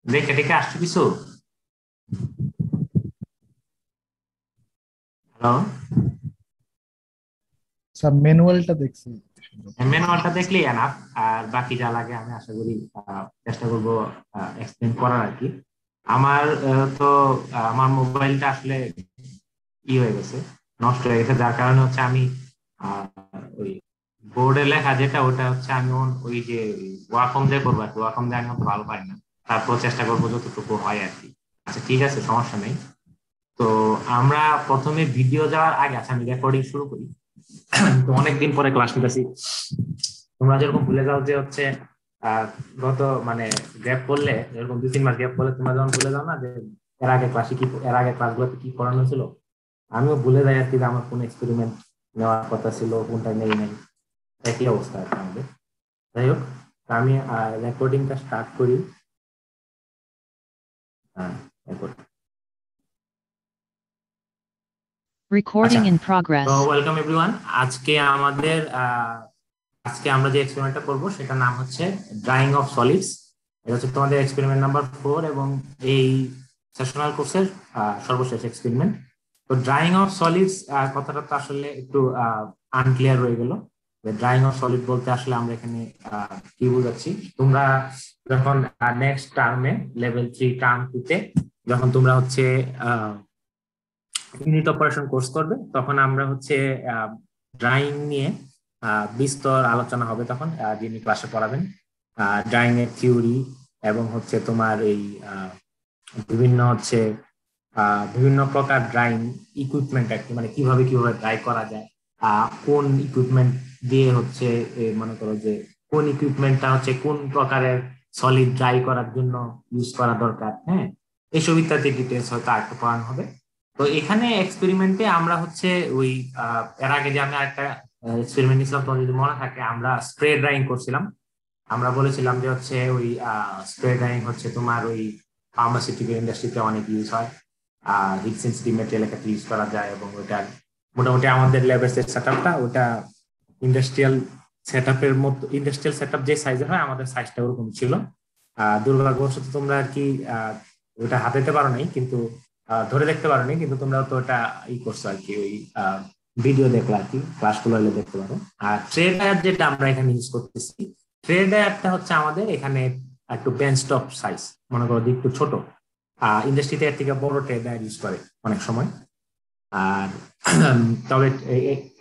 দেখে দেখে আসছো কিছু? হ্যালো? স্যার ম্যানুয়ালটা দেখছি শুধু। ম্যানুয়ালটা দেখলেই এনাফ, আর বাকি যা লাগে আমি আশা করি চেষ্টা করবো এক্সপ্লেন করার আর কি। আমার তো আমার মোবাইলটা আসলে হয়ে গেছে, নষ্ট হয়ে গেছে, যার কারণে হচ্ছে আমি আহ, ওই বোর্ডে লেখা যেটা ওটা হচ্ছে আমি ওই যে ওয়াকম দিয়ে করবো আর কি। ওয়াকম দিয়ে আমি অত ভালো পারি না, তারপর চেষ্টা করবো যতটুকু হয় আর কি। আচ্ছা ঠিক আছে, সমস্যা নেই। তো আমরা প্রথমে ভিডিও যাওয়ার আগে, আচ্ছা আমি রেকর্ডিং শুরু করি। তো অনেকদিন পরে ক্লাস নিতেছি। তোমরা যেরকম ভুলে যাও যে হচ্ছে আহ গত মানে গ্যাপ করলে, এরকম 2-3 মাস গ্যাপ করলে তোমরা যখন ভুলে যাও না যে এর আগে ক্লাসগুলোতে কি পড়ানো ছিল, আমিও ভুলে যাই আর কি যে আমার কোন এক্সপেরিমেন্ট নেওয়ার কথা ছিল, কোনটা নেই নাই। একই অবস্থা আর কি আমাদের। যাই হোক, তা আমি রেকর্ডিংটা স্টার্ট করি। হ্যাঁ, record। আচ্ছা, Recording in তো progress. Welcome everyone. আজকে আমরা যে এক্সপেরিমেন্টটা করব সেটার নাম হচ্ছে ড্রাইং অফ সলিডস। এটা হচ্ছে তোমাদের এক্সপেরিমেন্ট নাম্বার 4 এবং এই সেশনাল কোর্সের সর্বশেষ এক্সপেরিমেন্ট। তো ড্রাইং অফ সলিডস কথাটা তো আসলে একটু আনক্লিয়ার রয়ে গেল। ড্রাইং অফ সলিড বলতে আসলে আমরা এখানে কি বোঝাচ্ছি। তোমরা যখন নেক্সট টার্মে লেভেল 3 টার্ম 2 তে যখন তোমরা হচ্ছে ইউনিট অপারেশন কোর্স করবে, তখন আমরা হচ্ছে ড্রাইং নিয়ে বিস্তর আলোচনা হবে। তখন যিনি ক্লাসে পড়াবেন ড্রাইং এর থিওরি এবং হচ্ছে তোমার এই বিভিন্ন হচ্ছে বিভিন্ন প্রকার ড্রাইং ইকুইপমেন্ট আর কি, মানে কিভাবে কিভাবে ড্রাই করা যায়, কোন ইকুইপমেন্ট দিয়ে হচ্ছে মনে করো যে কোন ইকুইপমেন্টটা হচ্ছে কোন প্রকারের সলিড ড্রাই করার জন্য ইউজ করা দরকার। হ্যাঁ, এইসব ইত্যাদি ডিটেলস হয়তো আরেকটু পড়ানো হবে। তো এখানে এক্সপেরিমেন্টে আমরা হচ্ছে ওই এর আগে যে আমি আরেকটা এক্সপেরিমেন্ট নিয়েছিলাম, তোমার যদি মনে থাকে, আমরা স্প্রে ড্রাইং করছিলাম। আমরা বলেছিলাম যে হচ্ছে ওই স্প্রে ড্রাইং হচ্ছে তোমার ওই ফার্মাসিউটিক্যাল ইন্ডাস্ট্রিতে অনেক ইউজ হয়। হিট সেন্সিটিভ মেটেরিয়াল একটা ইউজ করা যায়, এবং ওটা মোটামুটি আমাদের ল্যাবের যে সেটআপটা ওটা ইন্ডাস্ট্রিয়াল সেটআপের মতো, ইন্ডাস্ট্রিয়াল সেটআপ যে সাইজের হয় আমাদের সাইজটা ওরকম ছিল। দুর্ভাগ্যবশত তোমরা আর কি ওটা হাতাতে পারো নাই, কিন্তু ধরে দেখতে পারো নি, কিন্তু তোমরা তো ওটা করছো আর কি, ওই ভিডিও দেখলো আর কি, ক্লাসগুলো হলে দেখতে পারো। আর ট্রেড আয়ার যেটা আমরা এখানে ইউজ করতেছি, ট্রেড আয়ারটা হচ্ছে আমাদের এখানে একটু বেঞ্চ টপ সাইজ, মনে করো যে একটু ছোট। ইন্ডাস্ট্রিতে এর থেকে বড় ট্রেড আয়ার ইউজ করে অনেক সময়। আর তবে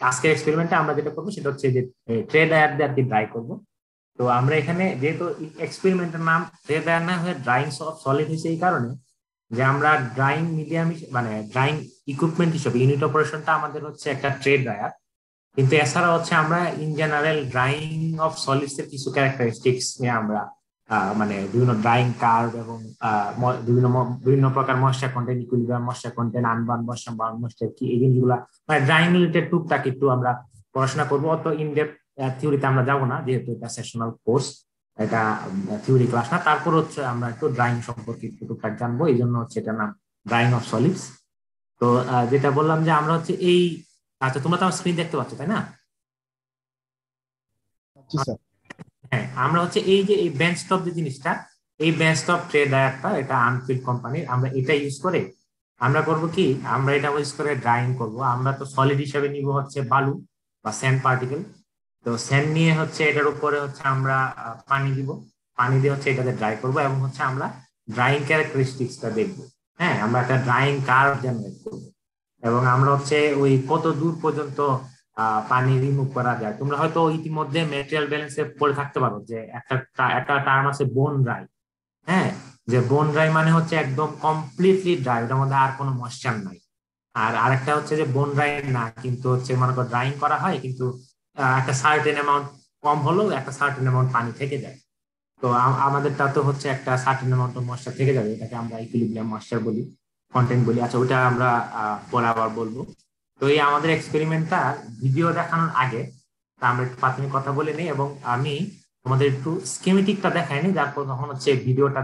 আজকের এক্সপেরিমেন্টে আমরা যেটা করবো সেটা হচ্ছে যে ট্রেড আয়ার দিয়ে আর কি ড্রাই করবো। তো আমরা এখানে যেহেতু এক্সপেরিমেন্টের নাম ট্রেড আয়ার না হয়ে ড্রাইং অফ সলিড হয়েছে এই কারণে যে আমরা ড্রাইং মিডিয়াম, মানে ড্রাইং ইকুইপমেন্ট হিসেবে ইউনিট অপারেশনটা আমাদের হচ্ছে একটা ট্রেড ড্রায়ার। কিন্তু এছাড়া হচ্ছে আমরা in general drawing of solids এর কিছু ক্যারেক্টারিস্টিক্স নিয়ে আমরা মানে বিভিন্ন ড্রাইং কার্ভ এবং বিভিন্ন বিভিন্ন প্রকার moisture content, equilibrium moisture content, unbound moisture, burn moisture কি, এই জিনিসগুলা মানে ড্রাইং রিলেটেড টুকটাক একটু আমরা পড়াশোনা করবো। অত ইনডেপথ থিওরিতে আমরা যাবো না, যেহেতু এটা সেশনাল কোর্স, এটা থিওরি ক্লাস না। তারপর হচ্ছে আমরা একটু ড্রাইং সম্পর্কে একটু টুকটাক জানবো, এই জন্য হচ্ছে এটার নাম ড্রাইং অফ সলিডস। তো যেটা বললাম যে আমরা হচ্ছে এই, আচ্ছা তোমরা তো আমার স্ক্রিন দেখতে পাচ্ছ তাই না? জি স্যার। হ্যাঁ, আমরা হচ্ছে এই যে এই বেঞ্চ টপ যে জিনিসটা, এই বেঞ্চ টপ ট্রে ডায়ারটা এটা আনফিল্ড কোম্পানির, আমরা এটা ইউজ করে আমরা করব কি, আমরা এটা ইউজ করে ড্রাইং করব। আমরা তো সলিড হিসেবে নিব হচ্ছে বালু বা স্যান্ড পার্টিকেল। তো স্যান্ড নিয়ে হচ্ছে এটার উপরে হচ্ছে আমরা পানি দিব। পানি দিয়ে হচ্ছে এটাতে ড্রাই করব, এবং হচ্ছে আমরা ড্রাইং ক্যারেক্টারিস্টিক্সটা দেখবো। হ্যাঁ, আমরা একটা ড্রাইং কার্ভ জেনারেট করবো, এবং আমরা হচ্ছে ওই কত দূর পর্যন্ত পানি রিমুভ করা যায়। তোমরা হয়তো ইতিমধ্যে ম্যাটেরিয়াল ব্যালেন্সে পড়ে থাকতে পারো যে একটা একটা টার্ম আছে বোন ড্রাই। হ্যাঁ, যে বোন ড্রাই মানে হচ্ছে একদম কমপ্লিটলি ড্রাই, ওটার মধ্যে আর কোনো ময়েশ্চার নাই। আর আরেকটা হচ্ছে যে বোন ড্রাই না, কিন্তু হচ্ছে মনে করো ড্রাইং করা হয়, কিন্তু একটা সার্টেন অ্যামাউন্ট কম হলেও একটা সার্টেন অ্যামাউন্ট পানি থেকে যায়। তো আমাদেরটা তো হচ্ছে একটা সার্টেন অ্যামাউন্ট অফ ময়েশ্চার থেকে যাবে, এটাকে আমরা ইকুইলিব্রিয়াম ময়েশ্চার বলি, কন্টেন্ট বলি। আচ্ছা, ওটা আমরা পরে আবার বলবো। তো এই আমাদের এক্সপেরিমেন্টটা ভিডিও দেখানোর আগে তা আমরা একটু প্রাথমিক কথা বলে নিই, এবং আমি তোমাদের একটু স্কিমেটিকটা দেখাইনি, যার পর তখন হচ্ছে ভিডিওটা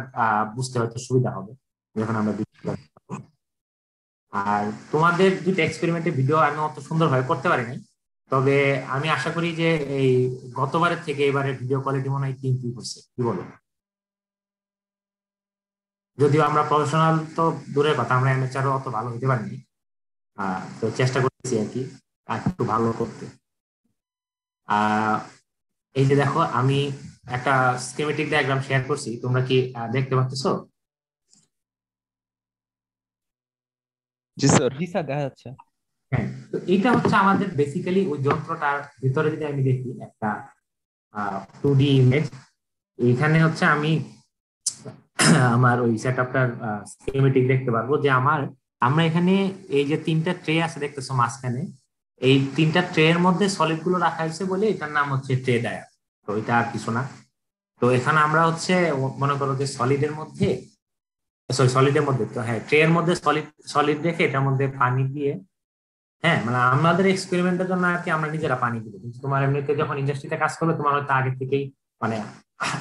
বুঝতে হয়তো সুবিধা হবে যখন আমরা ভিডিও। আর তোমাদের দুটো এক্সপেরিমেন্টের ভিডিও আমি অত সুন্দরভাবে করতে পারিনি, তবে আমি আশা করি যে এই গতবারের থেকে এবারে ভিডিও কোয়ালিটি মনে হয় একটু ইমপ্রুভ হচ্ছে, কি বলো? যদিও আমরা প্রফেশনাল তো দূরের কথা, আমরা অ্যামেচারও অত ভালো হতে পারিনি। তো চেষ্টা করতেছি আর কি আর একটু ভালো করতে। আহ এই যে দেখো আমি একটা স্কিমেটিক ডায়াগ্রাম শেয়ার করছি, তোমরা কি দেখতে পাচ্ছো? জি স্যার। জি স্যার, দেখা যাচ্ছে। হ্যাঁ, তো এটা হচ্ছে আমাদের বেসিক্যালি ওই যন্ত্রটার ভিতরে যদি আমি দেখি একটা 2D ইমেজ। এইখানে হচ্ছে আমি আমার ওই সেটআপটার স্কিমেটিক দেখতে পারবো যে আমরা এখানে এই যে তিনটা ট্রে আছে দেখতেছো মাঝখানে, এই তিনটা ট্রে এর মধ্যে সলিড গুলো রাখা হয়েছে বলে এটার নাম হচ্ছে ট্রে ডায়ার। তো এটা আর কিছু না। তো এখানে আমরা হচ্ছে মনে করো যে সলিডের মধ্যে, সরি সলিডের মধ্যে তো হ্যাঁ ট্রে এর মধ্যে সলিড সলিড রেখে এটার মধ্যে পানি দিয়ে, হ্যাঁ মানে আমাদের এক্সপেরিমেন্টের জন্য আর কি আমরা নিজেরা পানি দিব। কিন্তু তোমার এমনিতে যখন ইন্ডাস্ট্রিতে কাজ করবে তোমার হয়তো আগে থেকেই মানে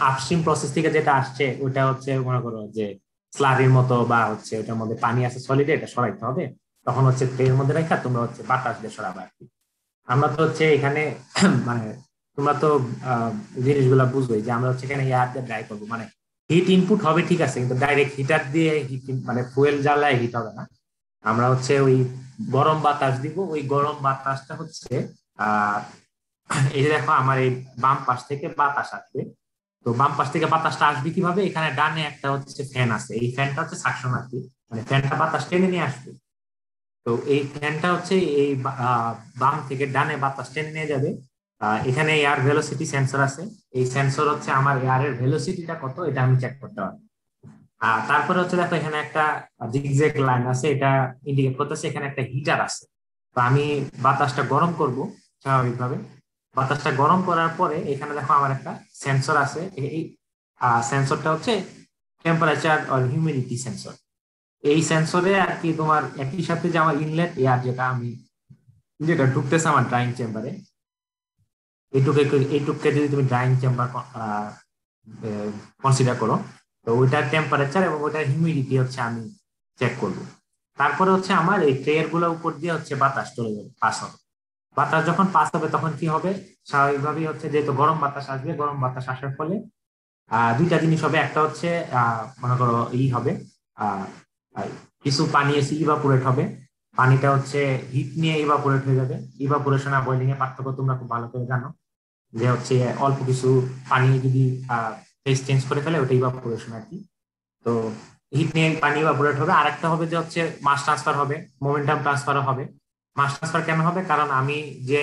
আপস্ট্রিম প্রসেস থেকে যেটা আসছে ওটা হচ্ছে মনে করো যে স্লারির মতো বা হচ্ছে ওটার মধ্যে পানি আছে সলিডে, এটা সরাইতে হবে। তখন হচ্ছে ট্রের মধ্যে রাখা তোমরা হচ্ছে বাতাস দিয়ে সরাবে আর কি। আমরা তো হচ্ছে এখানে মানে তোমরা তো জিনিসগুলা বুঝবে যে আমরা হচ্ছে এখানে এয়ার দিয়ে ড্রাই করবো, মানে হিট ইনপুট হবে ঠিক আছে, কিন্তু ডাইরেক্ট হিটার দিয়ে হিট মানে ফুয়েল জ্বালায় হিট হবে না। আমরা হচ্ছে ওই গরম বাতাস দিব, ওই গরম বাতাসটা হচ্ছে আহ এই যে দেখো আমার এই বাম পাশ থেকে বাতাস আসবে। তো বাম পাশ থেকে বাতাসটা আসবে কিভাবে, এখানে ডানে একটা হচ্ছে ফ্যান আছে, এই ফ্যানটা হচ্ছে সাকশন আর কি, মানে ফ্যানটা বাতাস টেনে নিয়ে আসবে। তো এই ফ্যানটা হচ্ছে এই বাম থেকে ডানে বাতাস টেনে নিয়ে যাবে। এখানে এয়ার ভেলোসিটি সেন্সর আছে, এই সেন্সর হচ্ছে আমার এয়ারের ভেলোসিটিটা কত এটা আমি চেক করতে পারবো। তারপরে হচ্ছে দেখো এখানে একটা জিগজ্যাগ লাইন আছে, এটা ইন্ডিকেট করতেছে এখানে একটা হিটার আছে। তো আমি বাতাসটা গরম করব স্বাভাবিকভাবে। বাতাসটা গরম করার পরে এখানে দেখো আমার একটা সেন্সর আছে, এই সেন্সরটা হচ্ছে টেম্পারেচার আর হিউমিডিটি সেন্সর। এই সেন্সরে আর কি তোমার একই সাথে যে আমার ইনলেট এয়ার যেটা ঢুকতেছে আমার ড্রাইং চেম্বারে, এইটুকুকে যদি তুমি ড্রাইং চেম্বার কনসিডার করো, তো ওইটার টেম্পারেচার এবং ওইটার হিউমিডিটি হচ্ছে আমি চেক করব। তারপরে হচ্ছে আমার এই ট্রেয়ার গুলোর উপর দিয়ে হচ্ছে বাতাস চলে যাবে, পাস হবে। বাতাস যখন পাস হবে তখন কি হবে, স্বাভাবিকভাবেই হচ্ছে যেহেতু গরম বাতাস আসবে, গরম বাতাস আসার ফলে দুইটা জিনিস হবে। একটা হচ্ছে মনে করো হবে আহ কিছু পানি এসে ইভাপোরেট হবে, পানিটা হচ্ছে হিট নিয়ে ইভাপোরেট হয়ে যাবে। ইভাপোরেশন আর বয়েলিং এর পার্থক্য তোমরা খুব ভালো করে জানো, যে হচ্ছে অল্প কিছু পানি যদি ফেজ চেঞ্জ করে ফেলে ওটা ইভাপোরেশন আর কি। তো হিট নিয়ে পানি ইভাপোরেট হবে। আর একটা হবে যে হচ্ছে মাস ট্রান্সফার হবে, মোমেন্টাম ট্রান্সফার হবে। মাস ট্রান্সফার কেন হবে, কারণ আমি যে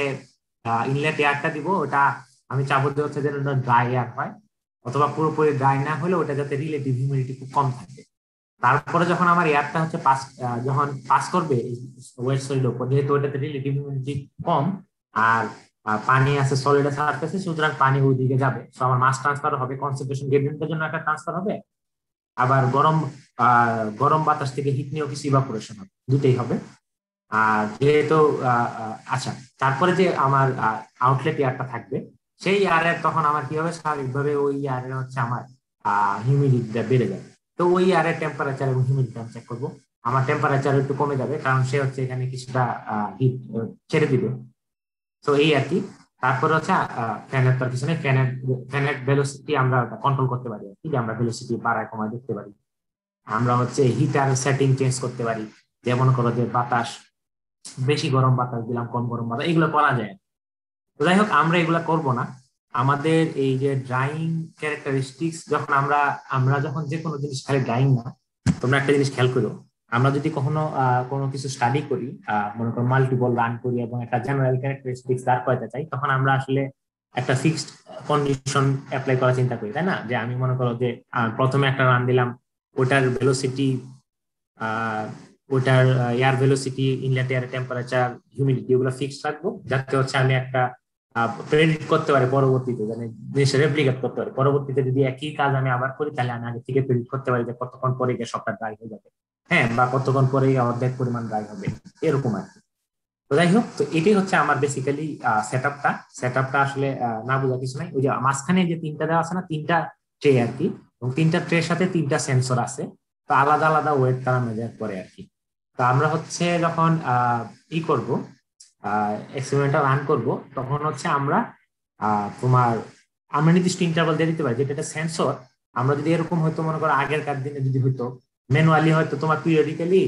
ইনলেট এয়ারটা দিব ওটা আমি চাবো যে হচ্ছে যেন ড্রাই এয়ার হয়, অথবা পুরোপুরি ড্রাই না হলে ওটা যাতে রিলেটিভ হিউমিডিটি খুব কম থাকে। তারপরে যখন আমার এয়ারটা হচ্ছে যখন পাস করবে ওয়েট সলিড উপর, যেহেতু ওটাতে রিলেটিভ হিউমিডিটি কম আর পানি আছে সলিড সারফেসে, সুতরাং পানি ওইদিকে যাবে। তো আমার মাস ট্রান্সফার হবে, কনসেন্ট্রেশন গ্রেডিয়েন্টের জন্য একটা ট্রান্সফার হবে, আবার গরম বাতাস থেকে হিট নিয়েও কিছু ইভাপোরেশন হবে, দুটেই হবে। আর যেহেতু আচ্ছা, তারপরে যে আমার আউটলেট এয়ারটা থাকবে সেই এয়ারের তখন আমার কি হবে, স্বাভাবিকভাবে ওই এয়ারের হচ্ছে আমার হিউমিডিটিটা বেড়ে যাবে। তো ওই এয়ারের টেম্পারেচার এবং হিউমিডিটি আমি চেক করবো। আমার টেম্পারেচার একটু কমে যাবে কারণ সে হচ্ছে এখানে কিছুটা হিট ছেড়ে দিবে। তো এই আর কি। তারপরে হচ্ছে ফ্যানের তার পিছনে ফ্যানের ভেলোসিটি আমরা কন্ট্রোল করতে পারি আর কি, যে আমরা ভেলোসিটি বাড়ায় কমায় দেখতে পারি। আমরা হচ্ছে হিটার সেটিং চেঞ্জ করতে পারি, যেমন করো যে বাতাস বেশি গরম বাতাস দিলাম, কম গরম বাতাস, এগুলো করা যায়। তো যাই হোক আমরা এগুলা করব না। আমাদের এই যে ড্রাইং ক্যারেক্টারিস্টিক্স যখন আমরা আমরা যখন যে কোনো জিনিস খালি ড্রাইং না, তোমরা একটা জিনিস খেয়াল করো, আমরা যদি কখনো কোনো কিছু স্টাডি করি, মনে করো মাল্টিপল রান করি এবং একটা জেনারেল ক্যারেক্টারিস্টিক্স দাঁড় করাতে চাই, তখন আমরা আসলে একটা ফিক্সড কন্ডিশন অ্যাপ্লাই করার চিন্তা করি, তাই না? যে আমি মনে করো যে প্রথমে একটা রান দিলাম, ওটার ভেলোসিটি ওটার air velocity, inlet air temperature, humidity ওগুলো ফিক্সড রাখবো, যাতে হচ্ছে আমি একটা প্রেডিক্ট করতে পারি পরবর্তীতে, মানে জিনিসটা রেপ্লিকেট করতে পারি। পরবর্তীতে যদি একই কাজ আমি আবার করি তাহলে আমি আগে থেকে প্রেডিক্ট করতে পারি যে কতক্ষণ পরে গিয়ে সবটা ড্রাই হয়ে যাবে, হ্যাঁ, বা কতক্ষণ পরে অর্ধেক পরিমাণ ড্রাই হবে, এরকম আর কি। তো যাই হোক, তো এটাই হচ্ছে আমার বেসিক্যালি সেটআপটা আসলে না বোঝা কিছু নাই। ওই যে মাঝখানে যে তিনটা দেওয়া আছে না, তিনটা ট্রে আর কি, এবং তিনটা ট্রের সাথে তিনটা সেন্সর আছে, তো আলাদা আলাদা ওয়েট তারা মেজার করে আর কি। তো আমরা হচ্ছে যখন করব এক্সপেরিমেন্টটা রান করব, তখন হচ্ছে আমরা তোমার আমরা নির্দিষ্ট ইন্টারভাল দিয়ে দিতে পারি, যেটা একটা সেন্সর আমরা যদি এরকম হয়তো মনে করো আগেরকার দিনে যদি হয়তো ম্যানুয়ালি হয়তো তোমার পিরিয়ডিক্যালি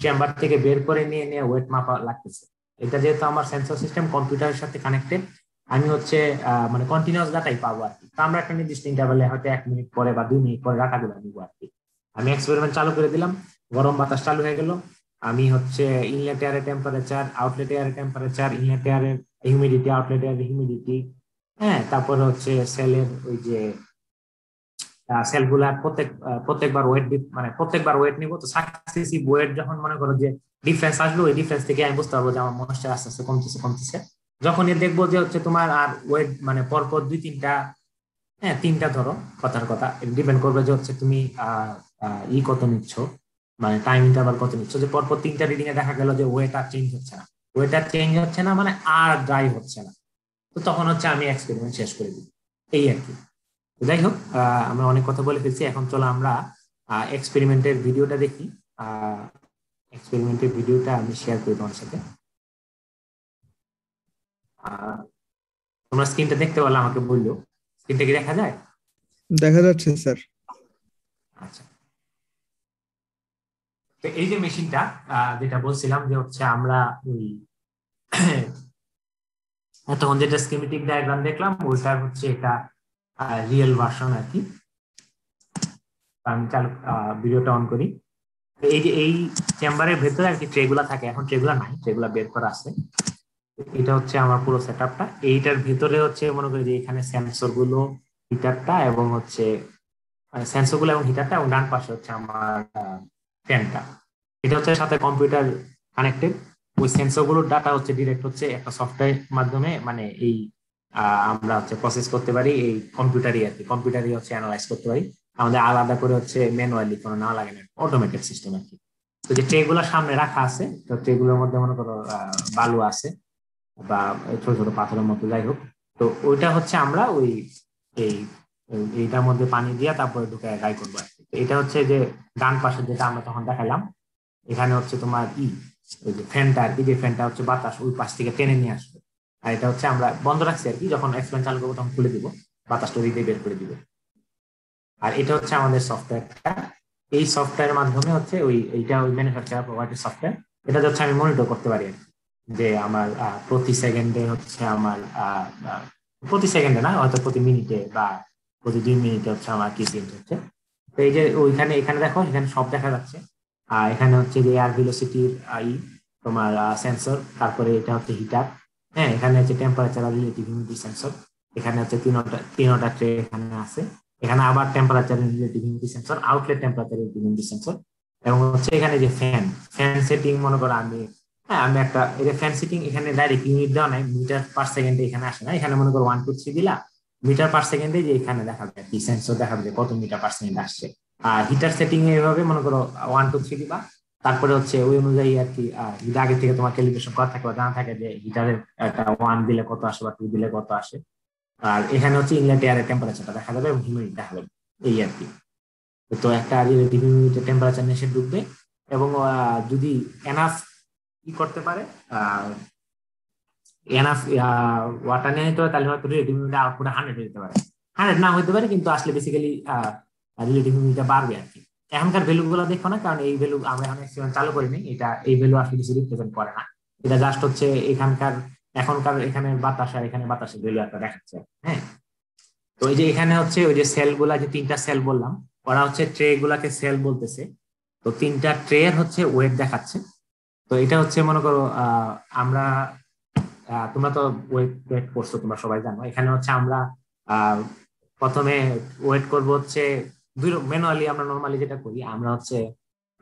চেম্বার থেকে বের করে নিয়ে নিয়ে ওয়েট মাপা লাগতেছে। এটা যেহেতু আমার সেন্সর সিস্টেম কম্পিউটারের সাথে কানেক্টেড, আমি হচ্ছে মানে কন্টিনিউয়াস ডাটাই পাবো আর কি। তো আমরা একটা নির্দিষ্ট ইন্টারভ্যালে হয়তো 1 মিনিট পরে বা 2 মিনিট পরে ডাটাগুলো নিবো আর কি। আমি এক্সপেরিমেন্ট চালু করে দিলাম, গরম বাতাস চালু হয়ে গেল, আমি হচ্ছে ইনলেট এয়ারের টেম্পারেচার, আউটলেট এয়ারের টেম্পারেচার, ইনলেট এয়ারের হিউমিডিটি, আউটলেট এয়ারের হিউমিডিটি, হ্যাঁ, তারপরে হচ্ছে সেলের ওই যে সেলগুলা প্রত্যেকবার ওয়েট মানে প্রত্যেকবার ওয়েট নিব। তো সাকসেসিভ ওয়েট যখন মনে করো যে ডিফারেন্স আসবে, ওই ডিফারেন্স থেকে আমি বুঝতে পারবো যে আমার ময়েশ্চার আস্তে আস্তে কমতেছে কমতেছে। যখনই দেখবো যে হচ্ছে তোমার আর ওয়েট মানে পরপর 2-3টা, হ্যাঁ 3টা ধরো, কথার কথা ডিপেন্ড করবে যে হচ্ছে তুমি কত নিচ্ছ, মানে টাইম ইন্টারভাল কত নিচ্ছ। যে পরপর 3টা রিডিং এ দেখা গেল যে ওয়েট আর চেঞ্জ হচ্ছে না, ওয়েট আর চেঞ্জ হচ্ছে না মানে আর ড্রাই হচ্ছে না, তো তখন হচ্ছে আমি এক্সপেরিমেন্ট শেষ করে দিই, এই আর কি। যাই হোক, আমরা অনেক কথা বলে ফেলছি, এখন চলো আমরা এক্সপেরিমেন্টের ভিডিওটা দেখি। এক্সপেরিমেন্টের ভিডিওটা আমি শেয়ার করি তোমার সাথে। তোমরা স্ক্রিনটা দেখতে পারলে আমাকে বললো, স্ক্রিনটা কি দেখা যায়? দেখা যাচ্ছে স্যার। আচ্ছা, তো এই যে মেশিনটা যেটা বলছিলাম যে হচ্ছে আমরা ওই তখন যেটা স্কিমেটিক ডায়াগ্রাম দেখলাম ওইটার হচ্ছে এটা রিয়েল ভার্সন আর কি। আমি চালু ভিডিওটা অন করি। এই যে এই চেম্বারের ভেতরে আর কি ট্রেগুলা থাকে, এখন ট্রেগুলা নাই, ট্রেগুলা বের করা আছে। এটা হচ্ছে আমার পুরো সেটআপটা। এইটার ভিতরে হচ্ছে মনে করি যে এখানে সেন্সর গুলো, হিটারটা এবং হচ্ছে সেন্সর গুলো এবং হিটারটা, এবং ডান পাশে হচ্ছে আমার ফ্যানটা। এটা হচ্ছে সাথে কম্পিউটার কানেক্টেড। ওই সেন্সর গুলোর ডাটা হচ্ছে ডিরেক্ট হচ্ছে একটা সফটওয়্যার মাধ্যমে মানে এই আমরা হচ্ছে প্রসেস করতে পারি এই কম্পিউটারই আর কি, কম্পিউটারই হচ্ছে অ্যানালাইজ করতে পারি। আমাদের আলাদা করে হচ্ছে ম্যানুয়ালি কোনো না লাগে না, অটোমেটেড সিস্টেম আর কি। তো যে ট্রে গুলো সামনে রাখা আছে, তো ট্রে গুলোর মধ্যে মনে করো বালু আছে বা ছোট ছোট পাথরের মতো, যাই হোক। তো ওইটা হচ্ছে আমরা ওই এই এইটার মধ্যে পানি দিয়ে তারপরে ঢুকে ড্রাই করবো আর কি। এটা হচ্ছে যে ডান পাশে যেটা আমরা তখন দেখালাম, এখানে হচ্ছে তোমার ওই যে ফ্যানটা আর কি, যে ফ্যানটা হচ্ছে বাতাস ওই পাশ থেকে টেনে নিয়ে আসবে। আর এটা হচ্ছে আমরা বন্ধ রাখছি আর কি, যখন এক্সপ্যান্ড চালু করবো তখন খুলে দিব, বাতাসটা ওই দিয়ে বের করে দিবে। আর এটা হচ্ছে আমাদের সফটওয়্যারটা। এই সফটওয়্যারের মাধ্যমে হচ্ছে এইটা ওই ম্যানুফ্যাকচারার প্রোভাইডেড সফটওয়্যার। এটা হচ্ছে আমি মনিটর করতে পারি আর কি, যে আমার প্রতি সেকেন্ডে হচ্ছে আমার প্রতি সেকেন্ডে না, হয়তো প্রতি মিনিটে বা প্রতি 2 মিনিটে হচ্ছে আমার কি চেঞ্জ হচ্ছে। তো এই যে ওইখানে এখানে দেখো, এখানে সব দেখা যাচ্ছে। এখানে হচ্ছে যে এয়ার ভেলোসিটির তোমার সেন্সর, তারপরে এটা হচ্ছে হিটার, হ্যাঁ, এখানে হচ্ছে টেম্পারেচার আর রিলেটিভ হিউমিডিটি সেন্সর। এখানে হচ্ছে তিনটা ট্রে এখানে আছে। এখানে আবার temperature relative humidity sensor, outlet temperature relative humidity sensor, এবং হচ্ছে এখানে যে ফ্যান সেটিং মনে করো আমি, হ্যাঁ আমি একটা এই যে ফ্যান সেটিং এখানে ডাইরেক্ট ইউনিট দেওয়া নাই, মিটার পার সেকেন্ডে এখানে আসে না, এখানে মনে করো 1 2 3 দিলা, মিটার পার সেকেন্ডে যে এখানে দেখাবে কি সেন্সর দেখাবে যে কত মিটার পার সেকেন্ড আসছে। আর হিটার সেটিং এভাবে মনে করো 1 2 3 দিবা, তারপরে হচ্ছে ওই অনুযায়ী আর কি যদি আগে থেকে তোমার ক্যালিব্রেশন করা থাকে বা জানা থাকে যে হিটারের একটা 1 দিলে কত আসে বা 2 দিলে কত আসে। আর এখানে হচ্ছে ইনলেট এয়ারের টেম্পারেচারটা দেখা যাবে এবং হিউমিডিটি দেখা যাবে, এই আর কি। তো একটা রিলেটিভ হিউমিডিটি টেম্পারেচার নিয়ে সে ঢুকবে, এবং যদি এনাফ কি করতে পারে এনাফ ওয়াটার নিয়ে নিতে পারে, তাহলে হয়তো রিলেটিভ হিউমিডিটি আউটপুট 100 দিতে পারে। 100 না হইতে পারে, কিন্তু আসলে বেসিক্যালি রিলেটিভ হিউমিডিটি বাড়বে আর কি। এখনকার ভ্যালু গুলো দেখো না, কারণ এই ভ্যালু আমরা এখন এক্সপেরিমেন্ট চালু করিনি, এটা এই ভ্যালু আসলে কিছু রিপ্রেজেন্ট করে না। এটা জাস্ট হচ্ছে এখানকার এখনকার এখানে বাতাস আর এখানে বাতাসের ভ্যালু একটা দেখাচ্ছে, হ্যাঁ। তো এই যে এখানে হচ্ছে ওই যে সেল গুলা, যে 3টা সেল বললাম, ওরা হচ্ছে ট্রে গুলাকে সেল বলতেছে। তো 3টা ট্রে হচ্ছে ওয়েট দেখাচ্ছে। তো এটা হচ্ছে মনে করো আমরা তোমরা তো ওয়েট ওয়েট করছো, তোমরা সবাই জানো। এখানে হচ্ছে আমরা প্রথমে ওয়েট করব হচ্ছে ম্যানুয়ালি, আমরা নর্মালি যেটা করি আমরা হচ্ছে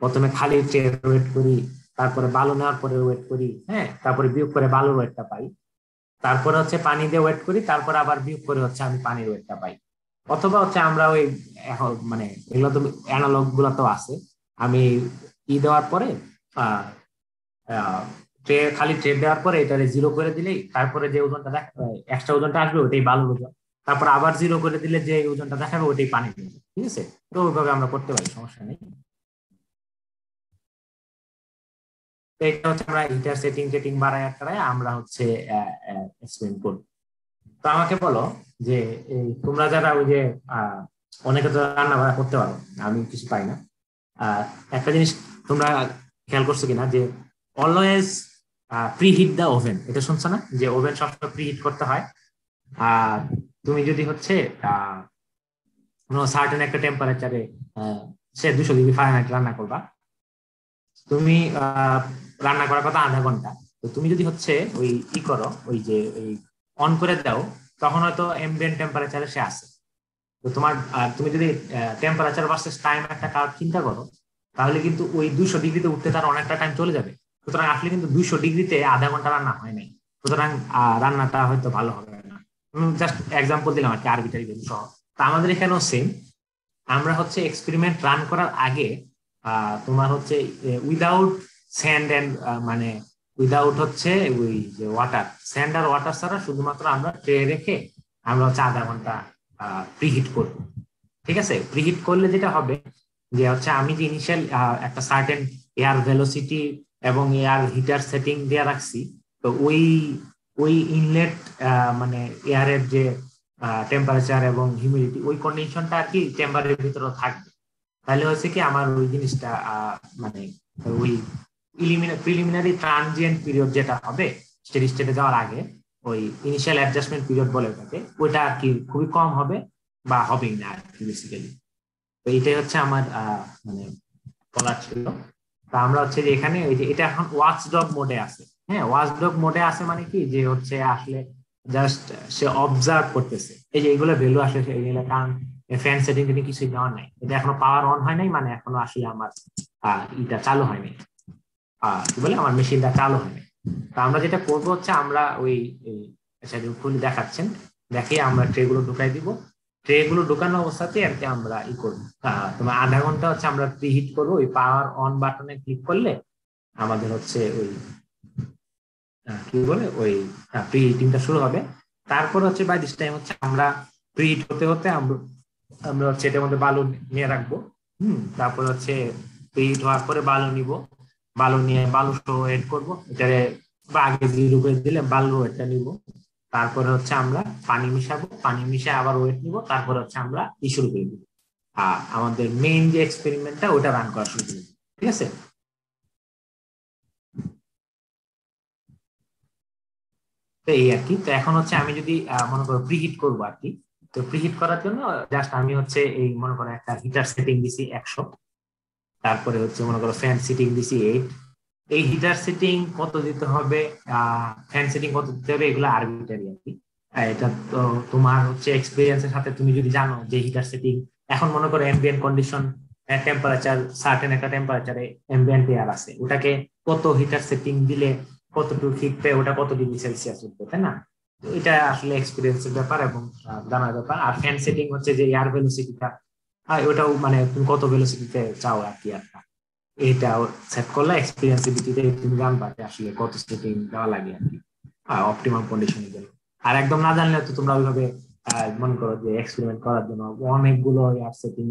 প্রথমে খালি ট্রে ওয়েট করি, তারপরে বালু নেওয়ার পরে ওয়েট করি, হ্যাঁ, তারপরে বিয়োগ করে বালুর ওয়েটটা পাই, তারপরে হচ্ছে পানি দিয়ে ওয়েট করি, তারপর আবার বিয়োগ করে হচ্ছে আমি পানির ওয়েটটা পাই। অথবা হচ্ছে আমরা ওই এখন মানে এগুলো তো অ্যানালগ গুলো তো আছে, আমি দেওয়ার পরে ট্রে খালি ট্রে দেওয়ার পরে এটা 0 করে দিলেই তারপরে যে ওজনটা এক্সট্রা ওজনটা আসবে ওটাই বালুর ওজন, তারপর আবার 0 করে দিলে যে ওজনটা দেখাবে ওটাই পানির ওজন, ঠিক আছে। তো ওইভাবে আমরা করতে পারি, সমস্যা নেই। তো এটা হচ্ছে আমরা হিটার সেটিং টেটিং বাড়ায় আমরা হচ্ছে এক্সপ্লেন করব। তো আমাকে বলো যে তোমরা যারা ওই যে অনেকে তো রান্না বান্না করতে পারো, আমি কিছু পাই না। আর একটা জিনিস তোমরা খেয়াল করছো কিনা যে অলওয়েজ প্রিহিট দ্য ওভেন, এটা শুনছো না যে ওভেন সবসময় প্রিহিট করতে হয়। আর তুমি যদি হচ্ছে কোনো সার্টেন একটা টেম্পারেচারে সে 200 ডিগ্রি ফারেনহাইট রান্না করবা, তুমি রান্না করার কথা আধা ঘন্টা। তো তুমি যদি হচ্ছে ওই ই করো, ওই যে ওই অন করে দাও, তখন হয়তো এমবিয়েন্ট টেম্পারেচারে সে আসে। তো তোমার তুমি যদি টেম্পারেচার ভার্সেস টাইম একটা কার্ভ চিন্তা করো, তাহলে কিন্তু ওই 200 ডিগ্রিতে উঠতে তার অনেকটা টাইম চলে যাবে। সুতরাং আসলে কিন্তু 200 ডিগ্রিতে আধা ঘন্টা রান্না হয় নাই। সুতরাং রান্নাটা হয়তো ভালো হবে না। জাস্ট এক্সাম্পল দিলাম আর কি, আরবিটারি ভ্যালু সহ। তা আমাদের এখানেও সেম। আমরা হচ্ছে এক্সপেরিমেন্ট রান করার আগে তোমার হচ্ছে উইদাউট স্যান্ড এন্ড মানে উইদাউট হচ্ছে ওই যে ওয়াটার, স্যান্ড আর ওয়াটার ছাড়া শুধুমাত্র আমরা ট্রে রেখে আমরা হচ্ছে আধা ঘন্টা প্রিহিট করব। ঠিক আছে, প্রিহিট করলে যেটা হবে যে হচ্ছে আমি যে ইনিশিয়াল একটা সার্টেন এয়ার ভেলোসিটি এবং এয়ার হিটার সেটিং দিয়ে রাখছি, তো ওই ওই ইনলেট মানে এয়ারের যে টেম্পারেচার এবং হিউমিডিটি, ওই কন্ডিশনটা আর কি চেম্বারের ভিতরে থাকবে। তাহলে হচ্ছে কি আমার ওই জিনিসটা মানে ওই প্রিলিমিনারি ট্রানজিয়েন্ট পিরিয়ড যেটা হবে স্টেডি স্টেটে যাওয়ার আগে, ওই ইনিশিয়াল অ্যাডজাস্টমেন্ট পিরিয়ড বলে ওটাকে, ওইটা আর কি খুবই কম হবে বা হবেই না আর কি বেসিক্যালি। তো এটাই হচ্ছে আমার মানে বলার ছিল। তা আমরা হচ্ছে যে এখানে ওই যে এটা এখন ওয়াচ ডগ মোডে আছে। হ্যাঁ, ওয়াচ ডগ মোডে আছে মানে কি যে হচ্ছে আসলে জাস্ট সে অবজার্ভ করতেছে। এই যে এগুলো ভ্যালু আসলে এগুলো, কারণ ফ্যান সেটিং টেটিং কিছুই দেওয়ার নাই, এটা এখনো পাওয়ার অন হয় নাই, মানে এখনো আসলে আমার এটা চালু হয়নি, কি বলে আমার মেশিনটা চালু হয়নি। তা আমরা যেটা করবো হচ্ছে আমরা ওই খুলে দেখাচ্ছেন, দেখে আমরা ট্রে গুলো ঢুকাই দিব। ট্রে গুলো ঢুকানো অবস্থাতে আর কি আমরা ই করবো, তোমার আধা ঘন্টা হচ্ছে আমরা প্রিহিট করবো। ওই পাওয়ার অন বাটনে ক্লিক করলে আমাদের হচ্ছে ওই কি বলে ওই প্রিহিটিংটা শুরু হবে। তারপর হচ্ছে বাই দিস টাইম হচ্ছে আমরা প্রিহিট হতে হতে আমরা আমরা হচ্ছে এটার মধ্যে বালু নিয়ে রাখবো। তারপর হচ্ছে প্রিহিট হওয়ার পরে বালু নিব, বালু নিয়ে বালু সহ এড করবো এটারে, বা আগে জিরো করে দিলে বালু ওয়েটটা নিব। তারপরে হচ্ছে আমরা পানি মিশাবো, পানি মিশিয়ে আবার ওয়েট নিব, তারপরে হচ্ছে আমরা ই শুরু করে দিব, আমাদের মেইন যে এক্সপেরিমেন্টটা ওটা রান করা শুরু করে দিব। ঠিক আছে, তো এই আর কি। তো এখন হচ্ছে আমি যদি মনে করো প্রিহিট করবো আর কি, তো প্রিহিট করার জন্য জাস্ট আমি হচ্ছে এই মনে করো একটা হিটার সেটিং দিছি 100, তারপরে হচ্ছে মনে করো ফ্যান সেটিং দিছি 8। এই হিটার সেটিং কত দিতে হবে, ফ্যান সেটিং কত দিতে হবে, এগুলো আরবিটারি আর কি। এটা তো তোমার হচ্ছে এক্সপিরিয়েন্সের সাথে তুমি যদি জানো যে হিটার সেটিং, এখন মনে করো অ্যাম্বিয়েন্ট কন্ডিশন টেম্পারেচার, সার্টেন একটা টেম্পারেচারে অ্যাম্বিয়েন্ট এয়ার আছে, ওটাকে কত হিটার সেটিং দিলে কতটুকু হিট পেয়ে ওটা কত ডিগ্রি সেলসিয়াস উঠবে, তাই না? তো এটা আসলে এক্সপিরিয়েন্সের ব্যাপার এবং জানার ব্যাপার। আর ফ্যান সেটিং হচ্ছে যে এয়ার ভেলোসিটিটা, ওটাও মানে তুমি কত ভেলোসিটিতে চাও আর কি, এটা সেট করলে এক্সপিরিয়েন্সের ভিত্তিতে তুমি জানবা যে আসলে কত সেটিং দেওয়া লাগে আর কি অপটিমাম কন্ডিশনের জন্য। আর একদম না জানলে তো তোমরা ওইভাবে মনে করো যে এক্সপেরিমেন্ট করার জন্য অনেকগুলো এয়ার সেটিং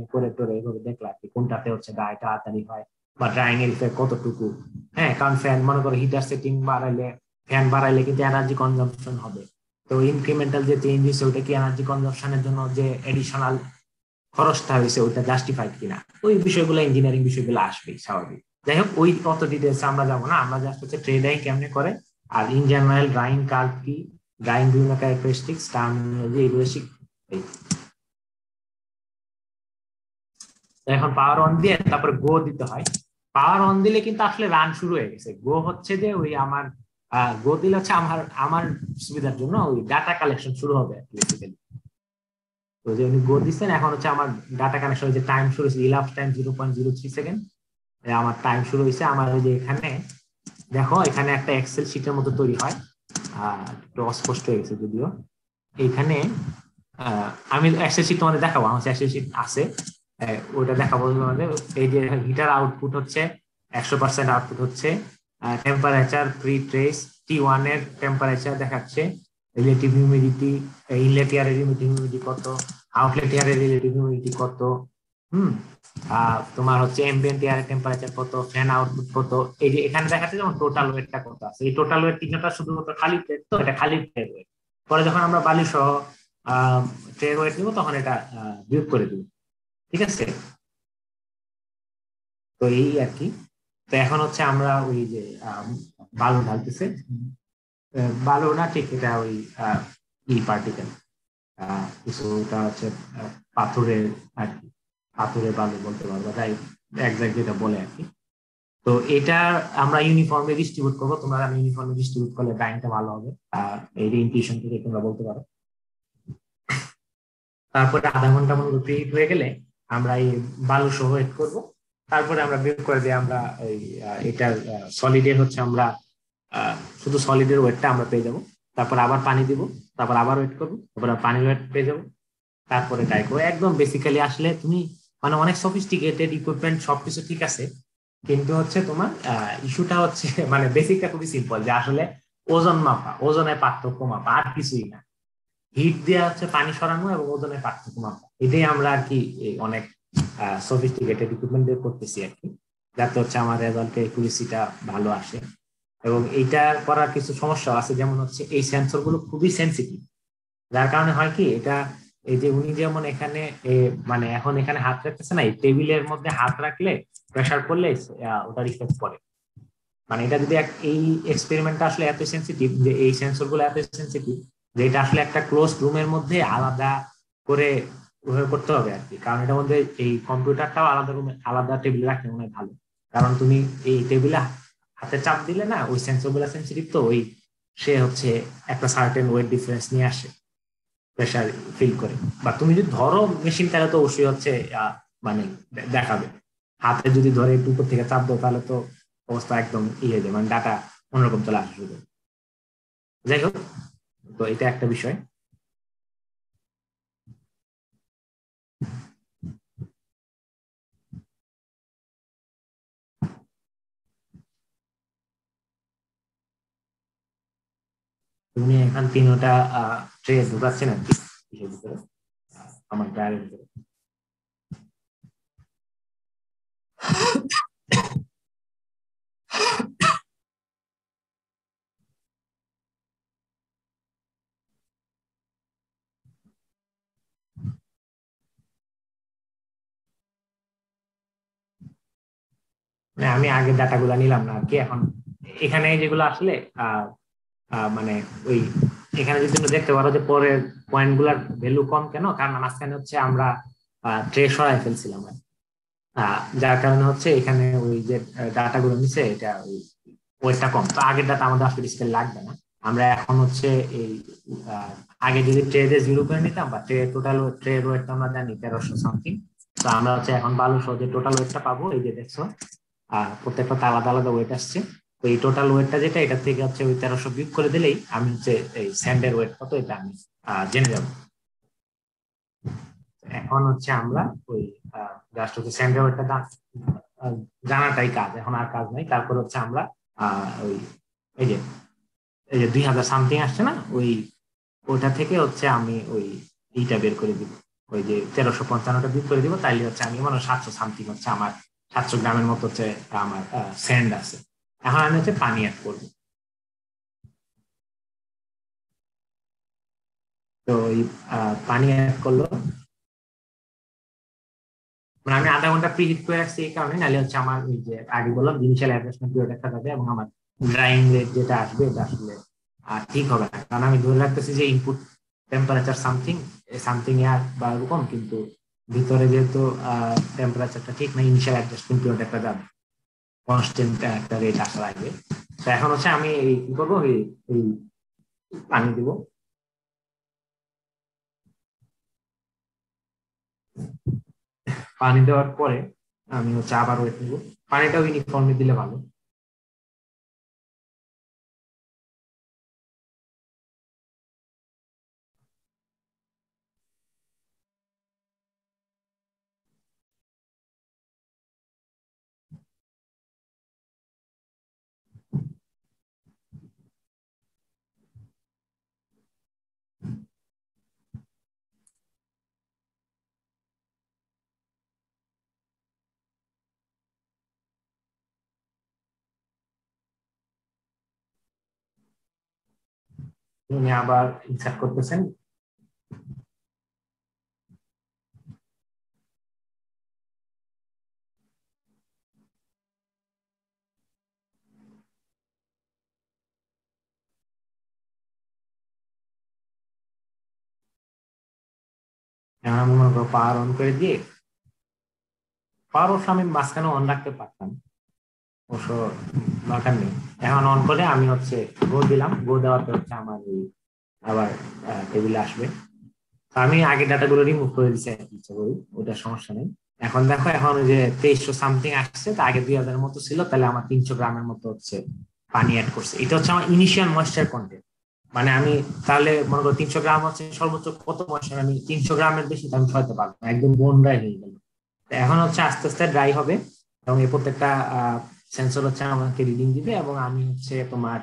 এ করে টোরে এইভাবে দেখলা আর কি কোনটাতে হচ্ছে গায়ে তাড়াতাড়ি হয় বা ড্রাইং এর ইফেক্ট কতটুকু। হ্যাঁ, কারণ ফ্যান মনে করো হিটার সেটিং বাড়াইলে, ফ্যান বাড়াইলে কিন্তু এনার্জি কনজাম্পশন হবে। তো ইনক্রিমেন্টাল যে চেঞ্জ হয়েছে ওটা কি এনার্জি কনজাম্পশনের জন্য যে এডিশনাল খরচটা হয়েছে ওইটা জাস্টিফাইড কিনা, ওই বিষয়গুলো ইঞ্জিনিয়ারিং বিষয়গুলো আসবেই স্বাভাবিক। যাই হোক, ওই অত ডিটেলস আমরা যাবো না, আমরা জাস্ট হচ্ছে ট্রে ডাইং কেমনে করে আর ইন জেনারেল ড্রাইং কার্ভ কি, ড্রাইং বিভিন্ন ক্যারেক্টারিস্টিক্স টার্মিনোলজি এগুলো শিখবো। এখন পাওয়ার অন দিয়ে তারপরে গো দিতে হয়। পাওয়ার অন দিলে কিন্তু আসলে রান শুরু হয়ে গেছে। গো হচ্ছে যে ওই আমার গো দিলে হচ্ছে আমার আমার সুবিধার জন্য ওই ডাটা কালেকশন শুরু হবে বেসিক্যালি। তো যে উনি গো দিচ্ছেন, এখন হচ্ছে আমার ডাটা কানেকশন যে টাইম শুরু হয়েছে, ইলাপস টাইম 0.03 সেকেন্ড আমার টাইম শুরু হয়েছে। আমার ওই যে এখানে দেখো, এখানে একটা এক্সেল শিটের মতো তৈরি হয়, একটু অস্পষ্ট হয়ে গেছে যদিও। এইখানে আমি এক্সেল শিট তোমাদের দেখাবো, আমার এক্সেল শিট আছে, ওটা দেখাবো তোমাদের। এই যে হিটার আউটপুট হচ্ছে 100% আউটপুট হচ্ছে, টেম্পারেচার প্রি ট্রেস T1 এর টেম্পারেচার দেখাচ্ছে, রিলেটিভ হিউমিডিটি, ইনলেট এয়ারের রিলেটিভ হিউমিডিটি কত, আউটলেট এয়ারের রিলেটিভ হিউমিডিটি কত, হুম তোমার হচ্ছে এমবিয়েন্ট এয়ারের টেম্পারেচার কত, ফ্যান আউটপুট কত। এই যে এখানে দেখাচ্ছে যেমন টোটাল ওয়েটটা কত আছে, এই টোটাল ওয়েট তিনটা শুধুমাত্র খালি প্লেট, তো এটা খালি প্লেট ওয়েট। পরে যখন আমরা বালি সহ ট্রের ওয়েট নিব তখন এটা বিয়োগ করে দিব। ঠিক আছে, তো এই আর কি। তো এখন হচ্ছে আমরা ওই যে বালু ঢালতেছে, বালু না ঠিক, এটা ওই ই পার্টিকেল কিছু, ওটা হচ্ছে পাথরের আর কি, পাথরের বালু বলতে পারবো, তাই একজাক্ট যেটা বলে আর কি। তো এটা আমরা ইউনিফর্মে ডিস্ট্রিবিউট করবো, তোমরা ইউনিফর্মে ডিস্ট্রিবিউট করলে ড্রাইংটা ভালো হবে, এই ইনটিউশন থেকে তোমরা বলতে পারো। তারপরে আধা ঘন্টা মতো প্রিহিট হয়ে গেলে আমরা এই বালু সহ ওয়েট করবো। তারপরে আমরা বের করে দিই আমরা এই এটার সলিডের হচ্ছে আমরা শুধু সলিডের ওয়েটটা আমরা পেয়ে যাবো। তারপর আবার পানি দিব, তারপর আবার ওয়েট করবো, তারপর পানির ওয়েট পেয়ে যাবো, তারপরে ট্রাই করবো। একদম বেসিক্যালি আসলে তুমি মানে অনেক সফিস্টিকেটেড ইকুইপমেন্ট সবকিছু ঠিক আছে, কিন্তু হচ্ছে তোমার ইস্যুটা হচ্ছে মানে বেসিকটা খুবই সিম্পল, যে আসলে ওজন মাপা, ওজনের পার্থক্য মাপা, আর কিছুই না। হিট দেওয়া হচ্ছে পানি সরানো এবং ওজনের পার্থক্য মাপা, এটাই আমরা আর কি অনেক সফিস্টিকেটেড ইকুইপমেন্ট দিয়ে করতেছি আর কি, যাতে হচ্ছে আমার রেজাল্টে একুরেসিটা ভালো আসে। এবং এইটা করার কিছু সমস্যা আছে, যেমন হচ্ছে এই সেন্সর গুলো খুবই সেন্সিটিভ, যার কারণে হয় কি, এটা এই যে উনি যেমন এখানে মানে এখন এখানে হাত রাখতেছে না, এই টেবিলের মধ্যে হাত রাখলে প্রেসার পড়লে ওটার ইফেক্ট পড়ে। মানে এটা যদি এই এক্সপেরিমেন্টটা আসলে এত সেন্সিটিভ, যে এই সেন্সর গুলো এত সেন্সিটিভ, যে এটা আসলে একটা ক্লোজ রুমের মধ্যে আলাদা করে ওভাবে করতে হবে আর কি। কারণ এটার মধ্যে এই কম্পিউটারটাও আলাদা রুমে আলাদা টেবিলে রাখলে মনে হয় ভালো। কারণ তুমি এই টেবিলে হাতে চাপ দিলে না, ওই সেন্সর গুলো সেন্সিটিভ, তো ওই সে হচ্ছে একটা সার্টেন ওয়েট ডিফারেন্স নিয়ে আসে, প্রেশার ফিল করে। বা তুমি যদি ধরো মেশিন, তাহলে তো অবশ্যই হচ্ছে মানে দেখাবে। হাতে যদি ধরে একটু উপর থেকে চাপ দাও, তাহলে তো অবস্থা একদম হয়ে যায়, মানে ডাটা অন্যরকম চলে আসে শুধু। যাই হোক, তো এটা একটা বিষয়। তুমি এখন তিনটা ট্রে ঢুকাচ্ছেন আর কি কিসের ভিতরে, আমার ড্রায়ারের ভিতরে। মানে আমি আগে ডাটাগুলা নিলাম না আর কি, এখন এখানে যেগুলো আসলে আহ মানে ওই এখানে যদি তুমি দেখতে পারো যে পরের পয়েন্ট গুলার ভ্যালু কম কেন, কারণ মাঝখানে হচ্ছে আমরা ট্রে সরাই ফেলছিলাম আর কি। যার কারণে হচ্ছে এখানে ওই যে ডাটা গুলো নিচে, এটা ওই ওয়েটটা কম। তো আগের ডাটা আমাদের আসলে স্কেল লাগবে না। আমরা এখন হচ্ছে এই আহ, আগে যদি ট্রেডে 0 করে নিতাম, বা টোটাল ট্রেড ওয়েটটা আমরা জানি 1300 সামথিং। তো আমরা হচ্ছে এখন বালু সহ যে টোটাল ওয়েটটা পাবো, এই যে দেখছো প্রত্যেকটা আলাদা আলাদা ওয়েট আসছে। তো এই টোটাল ওয়েটটা যেটা, এটা থেকে হচ্ছে ওই 1300 বিয়োগ করে দিলেই আমি হচ্ছে এই স্যান্ডের ওয়েট কত, এটা আমি জেনে যাবো। এখন হচ্ছে আমরা ওই জাস্ট হচ্ছে স্যান্ডের ওয়েটটা জানাটাই কাজ, এখন আর কাজ নাই। তারপর হচ্ছে আমরা ওই এই যে 2000 সামথিং আসছে না, ওই ওটা থেকে হচ্ছে আমি ওই এইটা বের করে দিব, ওই যে 1355টা বের করে দিব, তাইলে হচ্ছে আমি মানে 700 সামথিং হচ্ছে আমার, 700 গ্রামের মতো হচ্ছে আমার স্যান্ড আছে। এখন আমি হচ্ছে পানি অ্যাড করবো। তো ওই পানি অ্যাড করলো, মানে আমি আধা ঘন্টা প্রি হিট করে রাখছি এই কারণে, নাহলে হচ্ছে আমার ওই যে আগে বললাম ইনিশিয়াল অ্যাডজাস্টমেন্ট পিরিয়ড একটা যাবে, এবং আমার ড্রাইং রেট যেটা আসবে এটা আসলে ঠিক হবে না। কারণ আমি ধরে রাখতেছি যে ইনপুট টেম্পারেচার সামথিং সামথিং ইয়ার বা এরকম, কিন্তু ভিতরে যেহেতু টেম্পারেচারটা ঠিক না, ইনিশিয়াল অ্যাডজাস্টমেন্ট পিরিয়ড একটা যাবে, কনস্ট্যান্ট একটা রেট আসার আগে। তো এখন হচ্ছে আমি এই কি করবো, এই পানি দিব। পানি দেওয়ার পরে আমি হচ্ছে আবার ওয়েট নিব। পানিটাও ইউনিফর্মলি দিলে ভালো। উনি আবার ইনসার্ট করতেছেন। এখন আমি মনে করো পাওয়ার অন করে দিয়ে, পাওয়ার অবশ্য আমি মাঝখানে অন রাখতে পারতাম, অবশ্য দরকার নেই। এখন অন করে আমি হচ্ছে গো দিলাম, গো দেওয়াতে হচ্ছে আমার এই আবার টেবিলে আসবে। তো আমি আগে ডাটাগুলো রিমুভ করে দিচ্ছি আর কি, ইচ্ছা করি, ওটা সমস্যা নেই। এখন দেখো, এখন ওই যে 2300 সামথিং আসছে, তো আগে 2000 মতো ছিল, তাহলে আমার 300 গ্রামের মতো হচ্ছে পানি অ্যাড করছে। এটা হচ্ছে আমার ইনিশিয়াল ময়েশ্চার কন্টেন্ট। মানে আমি তাহলে মনে করো 300 গ্রাম হচ্ছে সর্বোচ্চ কত ময়েশ্চার, আমি 300 গ্রামের বেশি তো আমি ছয়তে পারবো না, একদম বোন ড্রাই হয়ে গেল। তো এখন হচ্ছে আস্তে আস্তে ড্রাই হবে, এবং এই প্রত্যেকটা সেন্সর হচ্ছে আমাকে রিডিং দিবে, এবং আমি হচ্ছে তোমার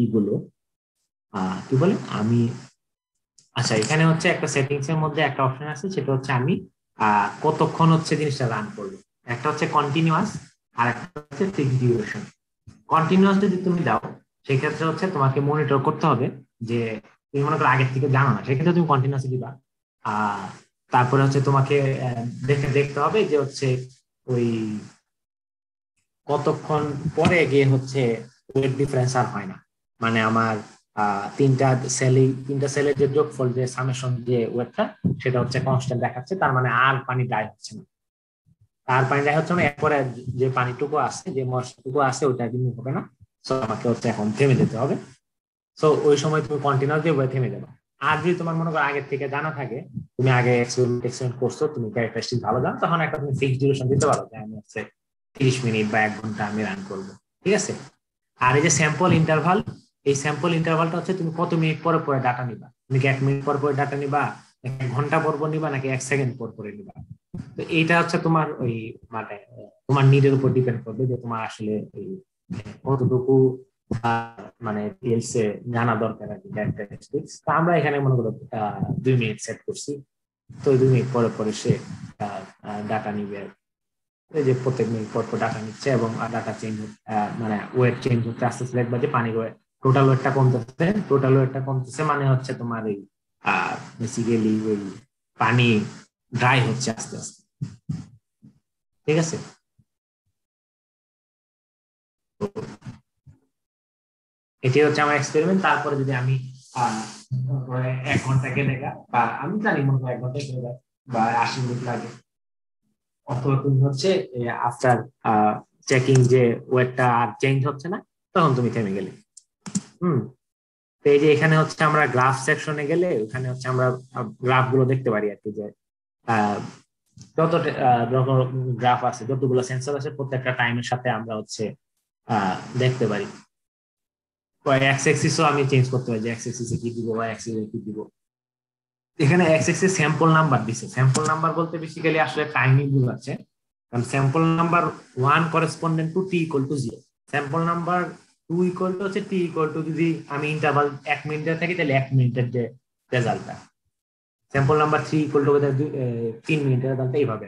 ইগুলো কি বলে আমি, আচ্ছা এখানে হচ্ছে একটা সেটিংস এর মধ্যে একটা অপশন আছে, সেটা হচ্ছে আমি কতক্ষণ হচ্ছে জিনিসটা রান করবো। একটা হচ্ছে কন্টিনিউয়াস, আর একটা হচ্ছে ফিক্সড ডিউরেশন। কন্টিনিউয়াস যদি তুমি দাও, সেক্ষেত্রে হচ্ছে তোমাকে মনিটর করতে হবে যে তুমি মনে করো আগের থেকে জানো না, সেক্ষেত্রে তুমি কন্টিনিউয়াসলি দিবা। আহ তারপরে হচ্ছে তোমাকে দেখে দেখতে হবে যে হচ্ছে ওই কতক্ষণ পরে গিয়ে হচ্ছে ওয়েট ডিফারেন্স আর হয় না। মানে আমার তিনটা সেলের যে যোগফল, যে সামেশন, যে ওয়েটটা, সেটা হচ্ছে কনস্ট্যান্ট দেখাচ্ছে, তার মানে আর পানি ড্রাই হচ্ছে না। আর পানি ড্রাই হচ্ছে না, এরপরে যে পানিটুকু আছে, যে মশলাটুকু আছে, ওটা রিমুভ হবে না। সো আমাকে হচ্ছে এখন থেমে যেতে হবে। সো ওই সময় তুমি কন্টিনিউয়াস দিয়ে থেমে যাবে। আর যদি তোমার মনে করো আগের থেকে জানা থাকে, তুমি আগে এক্সপেরিমেন্ট করছো, তুমি ক্যারেক্টারিস্টিক ভালো জানো, তখন একটা তুমি ফিক্সড ডিউরেশন দিতে পারো যে আমি হচ্ছে 30 মিনিট বা 1 ঘন্টা আমি রান করবো। ঠিক আছে। আর এই যে স্যাম্পল ইন্টারভাল, এই স্যাম্পল ইন্টারভালটা হচ্ছে তুমি কত মিনিট পরে পরে ডাটা নিবা। তুমি কি 1 মিনিট পর পরে ডাটা নিবা, 1 ঘন্টা পর পর নিবা, নাকি 1 সেকেন্ড পর পরে নিবা? তো এইটা হচ্ছে তোমার ওই মানে তোমার নিডের উপর ডিপেন্ড করবে যে তোমার আসলে ওই কতটুকু মানে ডিটেলস এ জানা দরকার আর কি, ক্যারেক্টারিস্টিক্স। তো আমরা এখানে মনে করো 2 মিনিট সেট করছি। তো 2 মিনিট পরে পরে সে ডাটা নিবে। এই যে প্রত্যেক মিনিট পর পর ডাটা নিচ্ছে, এবং ডাটা চেঞ্জ, মানে ওয়েট চেঞ্জ হচ্ছে আস্তে আস্তে, দেখবা যে পানির ওয়েট, টোটাল ওয়েটটা কমতেছে। টোটাল ওয়েটটা কমতেছে মানে হচ্ছে তোমার এই বেসিক্যালি ওই পানি ড্রাই হচ্ছে আস্তে আস্তে। ঠিক আছে। তো এটি হচ্ছে আমার এক্সপেরিমেন্ট। তারপরে যদি আমি 1 ঘন্টা গেলে বা আমি জানি মনে হয় 1 ঘন্টা গেলে বা 80 মিনিট লাগে, অথবা তুমি হচ্ছে আফটার চেকিং যে ওয়েটটা আর চেঞ্জ হচ্ছে না, তখন তুমি থেমে গেলে। হুম। তো এই যে এখানে হচ্ছে আমরা গ্রাফ সেকশনে গেলে, ওখানে হচ্ছে আমরা গ্রাফ গুলো দেখতে পারি আর কি, যে আহ, যত গ্রাফ আছে, যতগুলো সেন্সর আছে, প্রত্যেকটা টাইমের সাথে আমরা হচ্ছে দেখতে পারি। এক্স এক্সিসও আমি চেঞ্জ করতে পারি, যে এক্স এক্সিসে কি দিব বা এক্স কি দিব। এখানে এক্স এক্সিস স্যাম্পল নাম্বার দিছে। স্যাম্পল নাম্বার বলতে বেসিক্যালি আসলে টাইমিং বোঝাচ্ছে, কারণ sample number 1 correspondent to T equal to 0, sample number 2 equal to হচ্ছে টি ইকুয়াল টু, যদি আমি ইন্টারভাল 1 মিনিটের থাকি তাহলে 1 মিনিটের যে রেজাল্টটা, স্যাম্পল নাম্বার 3 ইকুয়াল টু 3 মিনিটের রেজাল্টটা, এইভাবে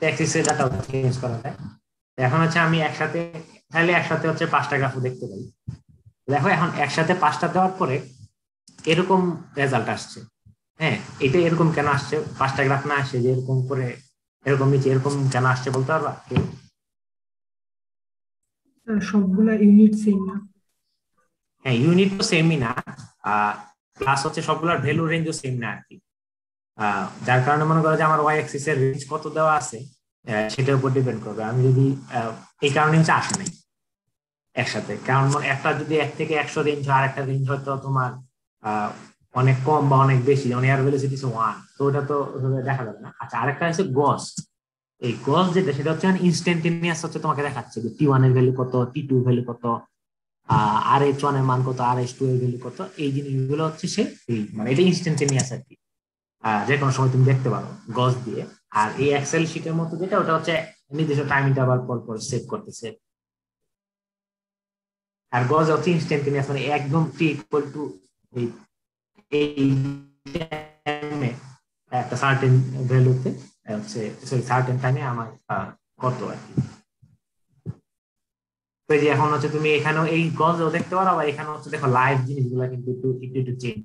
এক্সিসের ডাটা চেঞ্জ করা যায়। এখন হচ্ছে আমি একসাথে, তাহলে একসাথে হচ্ছে 5টা গ্রাফও দেখতে পারি। দেখো এখন একসাথে 5টা দেওয়ার পরে এরকম রেজাল্ট আসছে। হ্যাঁ, এটা এরকম কেন আসছে? 5টা গ্রাফ না আসে যে এরকম করে, এরকম নিচে এরকম কেন আসছে বলতে পারবা কেউ? সবগুলা ইউনিট সেম না। হ্যাঁ, ইউনিট তো সেমই না, প্লাস হচ্ছে সবগুলোর ভ্যালু রেঞ্জও সেম না আর কি। যার কারণে মনে করো যে আমার ওয়াই অ্যাক্সিস এর রেঞ্জ কত দেওয়া আছে, সেটার উপর ডিপেন্ড করবে। আমি যদি এই কারণে হচ্ছে আসে নাই একসাথে, কারণ একটা যদি 1 থেকে 100 রেঞ্জ হয়, আর একটা রেঞ্জ হয়তো তোমার অনেক কম বা অনেক বেশি, যেমন এয়ার ভেলোসিটি 1, তো ওটা তো দেখা যাবে না। আচ্ছা, আরেকটা আছে গস। এই গস যেটা, সেটা হচ্ছে ইনস্ট্যান্টেনিয়াস, হচ্ছে তোমাকে দেখাচ্ছে যে টি1 এর ভ্যালু কত, টি2 ভ্যালু কত, আর এইচ1 এর মান কত, আর এইচ2 এর ভ্যালু কত। এই জিনিসগুলো হচ্ছে সে মানে এটা ইনস্ট্যান্টেনিয়াস আর কি, যে কোনো সময় তুমি দেখতে পারো গস দিয়ে। আর এই এক্সেল শিটের মতো যেটা, ওটা হচ্ছে নির্দিষ্ট টাইম ইন্টারভাল পর পর সেভ করতেছে। আর গজ হচ্ছে ইনস্ট্যান্টেনিয়াস, মানে একদম টি ইকুয়াল টু এই এই একটা সার্টেন ভ্যালুতে হচ্ছে, সরি সার্টেন টাইমে আমার কত আর কি। তো যে এখন হচ্ছে তুমি এখানেও এই গজও দেখতে পারো, আবার এখানে হচ্ছে দেখো লাইভ জিনিসগুলো কিন্তু একটু একটু একটু চেঞ্জ।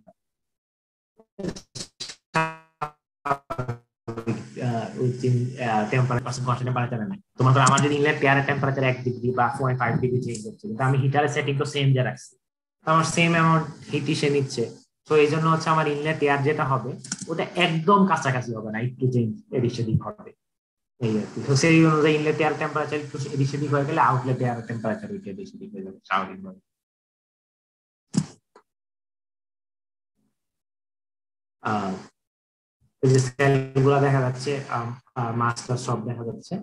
তোমার আমার যদি ইনলেট এয়ারের টেম্পারেচার 1 ডিগ্রি বা 0.5 ডিগ্রি চেঞ্জ হচ্ছে, কিন্তু আমি হিটারের সেটিং তো সেম যা রাখছি, আমার সেম অ্যামাউন্ট হিট সে নিচ্ছে। তো এই জন্য হচ্ছে আমার ইনলেট এয়ার যেটা হবে ওটা একদম কাছাকাছি হবে না, একটু চেঞ্জ এদিক সেদিক হবে এই আর কি। তো সেই অনুযায়ী ইনলেট এয়ার টেম্পারেচার একটু এদিক সেদিক হয়ে গেলে আউটলেট এয়ার টেম্পারেচার ওইটা এদিক সেদিক হয়ে যাবে স্বাভাবিকভাবে। এই যে সেল গুলা দেখা যাচ্ছে, মাস্টার সব দেখা যাচ্ছে।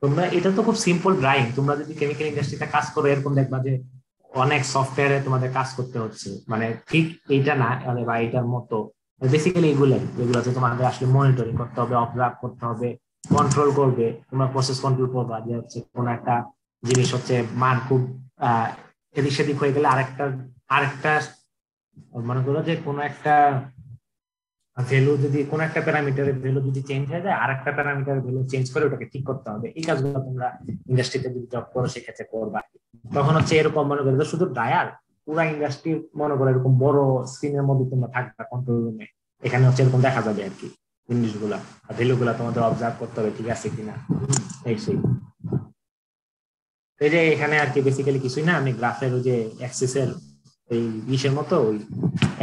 তোমরা এটা তো খুব সিম্পল ড্রাইং, তোমরা যদি কেমিক্যাল ইন্ডাস্ট্রিতে কাজ করো এরকম দেখবা যে অনেক সফটওয়্যারে তোমাদের কাজ করতে হচ্ছে, মানে ঠিক এইটা না মানে বা এটার মতো বেসিক্যালি এগুলো হচ্ছে তোমাদের আসলে মনিটরিং করতে হবে, অবজার্ভ করতে হবে, কন্ট্রোল করবে, তোমরা প্রসেস কন্ট্রোল করবা যে হচ্ছে কোন একটা জিনিস হচ্ছে মান খুব এদিক সেদিক হয়ে গেলে আরেকটা আরেকটা মনে করো যে কোনো একটা ভ্যালু যদি কোন একটা প্যারামিটারের ভ্যালু যদি চেঞ্জ হয়ে যায় আর একটা প্যারামিটারের ভ্যালু চেঞ্জ করে ওটাকে ঠিক করতে হবে। এই কাজগুলো তোমরা ইন্ডাস্ট্রিতে যদি জব করো সেক্ষেত্রে করবা। তখন হচ্ছে এরকম মনে করো শুধু ড্রায়ার, পুরা ইন্ডাস্ট্রি মনে করো এরকম বড় স্ক্রিনের মধ্যে তোমরা থাকবা কন্ট্রোল রুমে, এখানে হচ্ছে এরকম দেখা যাবে আর কি জিনিসগুলা, ভ্যালু গুলা তোমাদের অবজার্ভ করতে হবে ঠিক আছে কিনা এই সেই। এই যে এখানে আর কি বেসিক্যালি কিছুই না, আমি গ্রাফের ওই যে অ্যাক্সিসের এই ইসের মতো ওই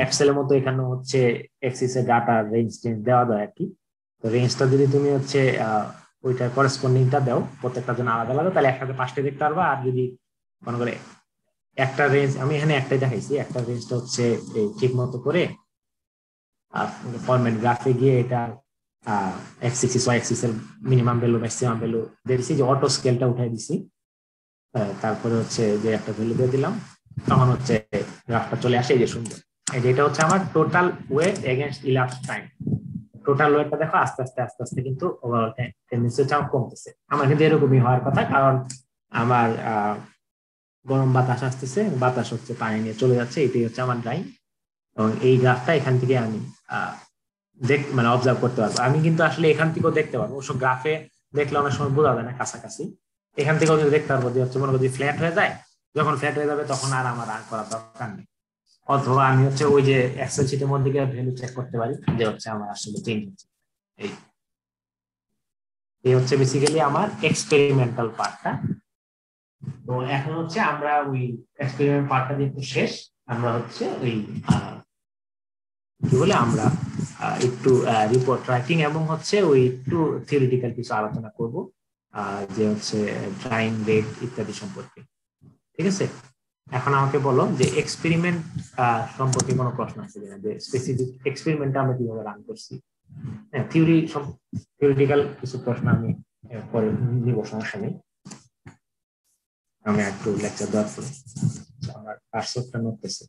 এক্সেল এর মতো এখানে হচ্ছে এক্সিস এর ডাটা রেঞ্জ টেঞ্জ দেওয়া যায় আর কি। তো রেঞ্জটা যদি তুমি হচ্ছে ওইটার করেসপন্ডিংটা দাও প্রত্যেকটা জন্য আলাদা আলাদা, তাহলে একসাথে পাঁচটা দেখতে পারবা। আর যদি মনে করে একটা রেঞ্জ, আমি এখানে একটাই দেখাইছি, একটা রেঞ্জটা হচ্ছে ঠিক মতো করে ফরম্যাট গ্রাফে গিয়ে এটা এক্স এক্সিস ওয়াই এক্সিস এর মিনিমাম ভ্যালু ম্যাক্সিমাম ভ্যালু দিয়ে দিছি, যে অটো স্কেলটা উঠাই দিছি। তারপরে হচ্ছে যে একটা ভ্যালু দিয়ে দিলাম, তখন হচ্ছে গ্রাফটা চলে আসে এই যে সুন্দর। এই যে এটা হচ্ছে আমার total weight against elapsed time. Total ওয়েটটা দেখো আস্তে আস্তে আস্তে আস্তে কিন্তু ওভারঅল টেন্ডেন্সি হচ্ছে আমার কমতেছে। আমার কিন্তু এরকমই হওয়ার কথা, কারণ আমার গরম বাতাস আসতেছে, বাতাস হচ্ছে পানি নিয়ে চলে যাচ্ছে, এটাই হচ্ছে আমার ড্রাইং। এবং এই গ্রাফটা এখান থেকে আমি মানে অবজার্ভ করতে পারবো। আমি কিন্তু আসলে এখান থেকেও দেখতে পারবো, অবশ্য গ্রাফে দেখলে অনেক সময় বোঝা যায় না কাছাকাছি, এখান থেকেও কিন্তু দেখতে পারবো যে হচ্ছে মনে করি ফ্ল্যাট হয়ে যায়, যখন ফ্ল্যাট হয়ে যাবে তখন আর আমার রান করার দরকার নেই। অথবা আমি হচ্ছে ওই যে এক্সেল শিটের মধ্যে গিয়ে ভ্যালু চেক করতে পারি যে হচ্ছে আমার আসলে চেঞ্জ হচ্ছে। এই এই হচ্ছে বেসিক্যালি আমার এক্সপেরিমেন্টাল পার্টটা। তো এখন হচ্ছে আমরা ওই এক্সপেরিমেন্ট পার্টটা যেহেতু শেষ, আমরা হচ্ছে ওই কি বলে আমরা একটু রিপোর্ট রাইটিং এবং হচ্ছে ওই একটু থিওরিটিক্যাল কিছু আলোচনা করব, যে হচ্ছে ড্রাইং রেট ইত্যাদি সম্পর্কে। ঠিক আছে, এখন আমাকে বলো যে এক্সপেরিমেন্ট সম্পর্কে কোনো প্রশ্ন আছে কিনা, যে স্পেসিফিক এক্সপেরিমেন্টটা আমরা কিভাবে রান করছি। হ্যাঁ, থিওরিটিক্যাল কিছু প্রশ্ন আমি পরে নিব, সমস্যা নেই। আমি একটু লেকচার দেওয়ার পরে আমার কার্সরটা নড়তেছে।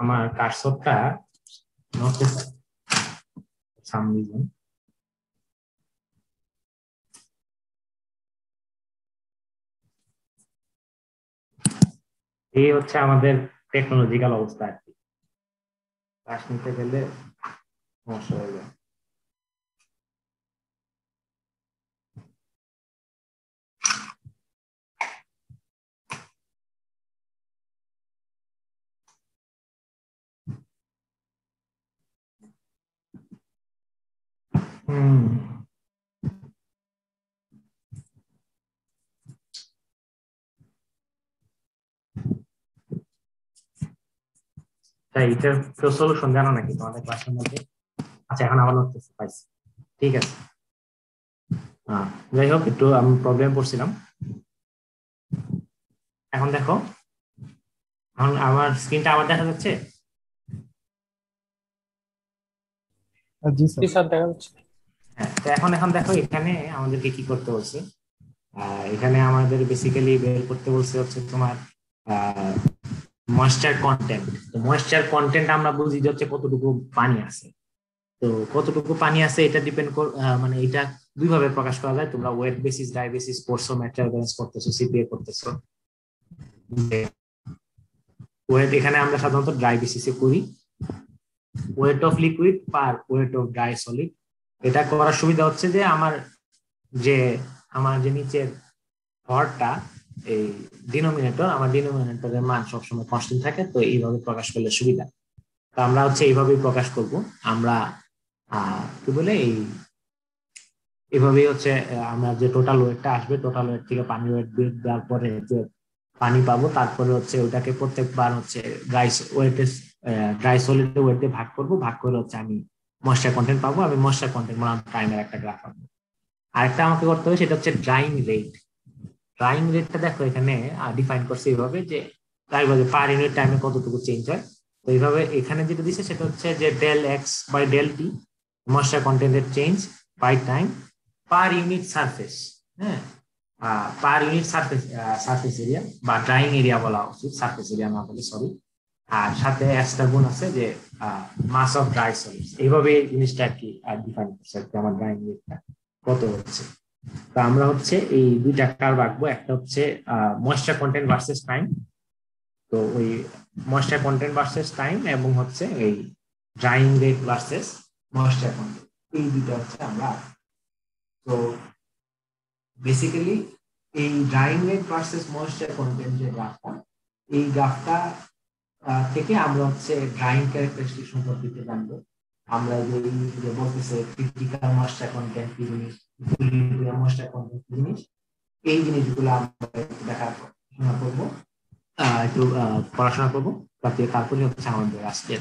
আমার কার্সরটা নড়তেছে সাম রিজন। এই হচ্ছে আমাদের টেকনোলজিক্যাল অবস্থা আর কি, ক্লাস নিতে গেলে সমস্যা হয়ে যায়। হুম, তাই এটার কেউ সলিউশন জানো নাকি তোমাদের ক্লাসের মধ্যে? আচ্ছা, এখন আবার নড়তেছে, পাইছি, ঠিক আছে। যাই হোক, একটু আমি প্রবলেম পড়ছিলাম। এখন দেখো, এখন আমার স্ক্রিনটা আবার দেখা যাচ্ছে। জি জি স্যার। স্যার, দেখা যাচ্ছে। হ্যাঁ, তো এখন এখন দেখো এখানে আমাদেরকে কি করতে বলছে। এখানে আমাদের বেসিক্যালি বের করতে বলছে হচ্ছে তোমার ময়েশ্চার কন্টেন্ট। তো ময়েশ্চার কন্টেন্ট আমরা বুঝি যে হচ্ছে কতটুকু পানি আছে। তো কতটুকু পানি আছে এটা ডিপেন্ড মানে এটা দুই ভাবে প্রকাশ করা যায়। তোমরা ওয়েট বেসিস, ড্রাই বেসিস করছো, ম্যাটেরিয়াল ব্যালেন্স করতেছো, সিপিএ করতেছো। ওয়েট এখানে আমরা সাধারণত ড্রাই বেসিসে করি, weight of liquid per weight of dry solid. এটা করার সুবিধা হচ্ছে যে আমার যে নিচের হরটা এই ডিনোমিনেটর, আমার ডিনোমিনেটরের মান সবসময় কনস্ট্যান্ট থাকে, তো এইভাবে প্রকাশ করলে সুবিধা। তো আমরা হচ্ছে এইভাবেই প্রকাশ করব। আমরা কি বলে এইভাবেই হচ্ছে আমরা যে টোটাল ওয়েটটা আসবে, টোটাল ওয়েট থেকে পানি ওয়েট বিয়োগ দেওয়ার পরে যে পানি পাবো, তারপরে হচ্ছে ওটাকে প্রত্যেকবার হচ্ছে ড্রাই সলিড ওয়েট দিয়ে ভাগ করবো, ভাগ করে হচ্ছে আমি ময়েশ্চার কন্টেন্ট পাবো। আমি ময়েশ্চার কন্টেন্ট টাইমের একটা গ্রাফ পাবো। আরেকটা আমাকে করতে হবে, সেটা হচ্ছে ড্রাইং রেট। ড্রাইং রেটটা দেখো এখানে ডিফাইন করছে এইভাবে যে পার ইউনিট টাইমে কতটুকু চেঞ্জ হয়। তো এইভাবে এখানে যেটা দিচ্ছে সেটা হচ্ছে যে del X by del T, moisture কন্টেন্টের change by time per unit surface. হ্যাঁ, পার ইউনিট সারফেস এরিয়া বা ড্রাইং এরিয়া বলা উচিত, সারফেস এরিয়া না বলে, সরি। আর সাথে একটা গুণ আছে যে মাস অফ ড্রাই সলিডস। এইভাবে এই জিনিসটা আর কি ডিফাইন করছে আমার ড্রাইং রেটটা কত হচ্ছে। তো আমরা হচ্ছে এই দুইটা কার্ভ আঁকবো, একটা হচ্ছে ময়েশ্চার কন্টেন্ট ভার্সেস টাইম। তো ওই ময়েশ্চার কন্টেন্ট ভার্সেস টাইম এবং হচ্ছে এই drawing rate versus moisture content, এই দুইটা হচ্ছে আমরা। তো বেসিক্যালি এই drawing rate versus moisture content যে গ্রাফটা, এই গ্রাফটা থেকে আমরা হচ্ছে ড্রাইং ক্যারেক্টারিস্টিক সম্পর্কে জানবো। আমরা যে বলতেছে ক্রিটিক্যাল ময়েশ্চার কন্টেন্ট কি জিনিস, ইকুইলিব্রিয়াম ময়েশ্চার কন্টেন্ট কি জিনিস, এই জিনিসগুলো আমরা দেখাশোনা করবো, একটু পড়াশোনা করবো। তারপরে হচ্ছে আমাদের আজকে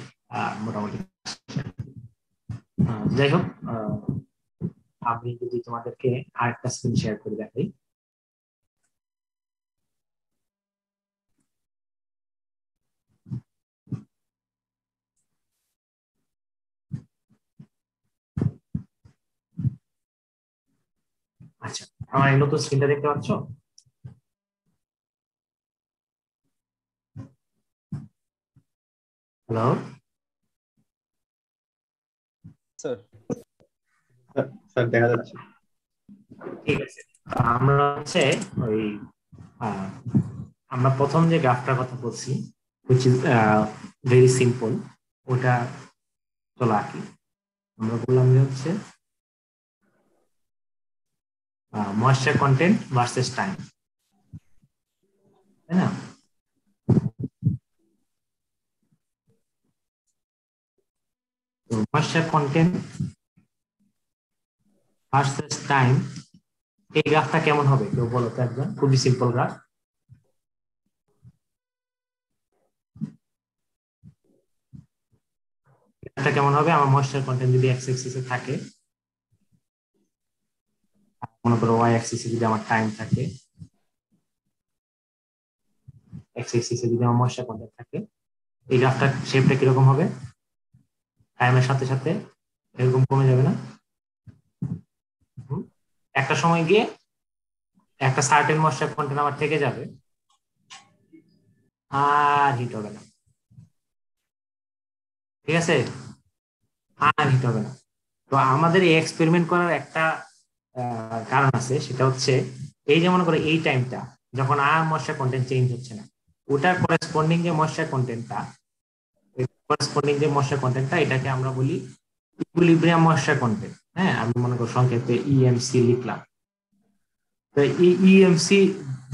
মোটামুটি। যাই হোক, আমি যদি তোমাদেরকে আরেকটা স্ক্রিন শেয়ার করে দেখাই। আচ্ছা, আমার এই নতুন স্ক্রিনটা দেখতে পাচ্ছ? Hello sir. স্যার দেখা যাচ্ছে। ঠিক আছে, আমরা হচ্ছে ওই আমরা প্রথম যে গ্রাফটার কথা বলছি, which is very simple, ওটা চলো আঁকি। আমরা বললাম যে হচ্ছে ময়েশ্চার কন্টেন্ট ভার্সেস টাইম, তাই না? ময়েশ্চার কন্টেন্ট ভার্সেস টাইম, এই গ্রাফটা কেমন হবে কেউ বলো তো একজন? খুবই সিম্পল গ্রাফ। এটা কেমন হবে? আমার ময়েশ্চার কন্টেন্ট যদি এক্স অ্যাক্সিসে থাকে, মনে করো ওয়াই অ্যাক্সিসে যদি আমার টাইম থাকে, এক্স অ্যাক্সিসে যদি আমার ময়েশ্চার কন্টেন্ট থাকে, এই গ্রাফটার শেপটা কিরকম হবে? টাইমের সাথে সাথে এরকম কমে যাবে না? একটা সময় গিয়ে একটা সার্টেন ময়েশ্চার কন্টেন্ট আমার থেকে যাবে, আর হিট হবে না। ঠিক আছে, আর হিট হবে না। তো আমাদের এই এক্সপেরিমেন্ট করার একটা কারণ আছে, সেটা হচ্ছে এই যে মনে করো এই টাইমটা যখন আর ময়েশ্চার কন্টেন্ট চেঞ্জ হচ্ছে না, ওটার করেসপন্ডিং যে ময়েশ্চার কন্টেন্টটা, এটাকে আমরা বলি ইকুইলিব্রিয়াম ময়েশ্চার কন্টেন্ট। হ্যাঁ, আমি মনে করো সংক্ষেপে ইএমসি লিখলাম। তো এই ইএমসি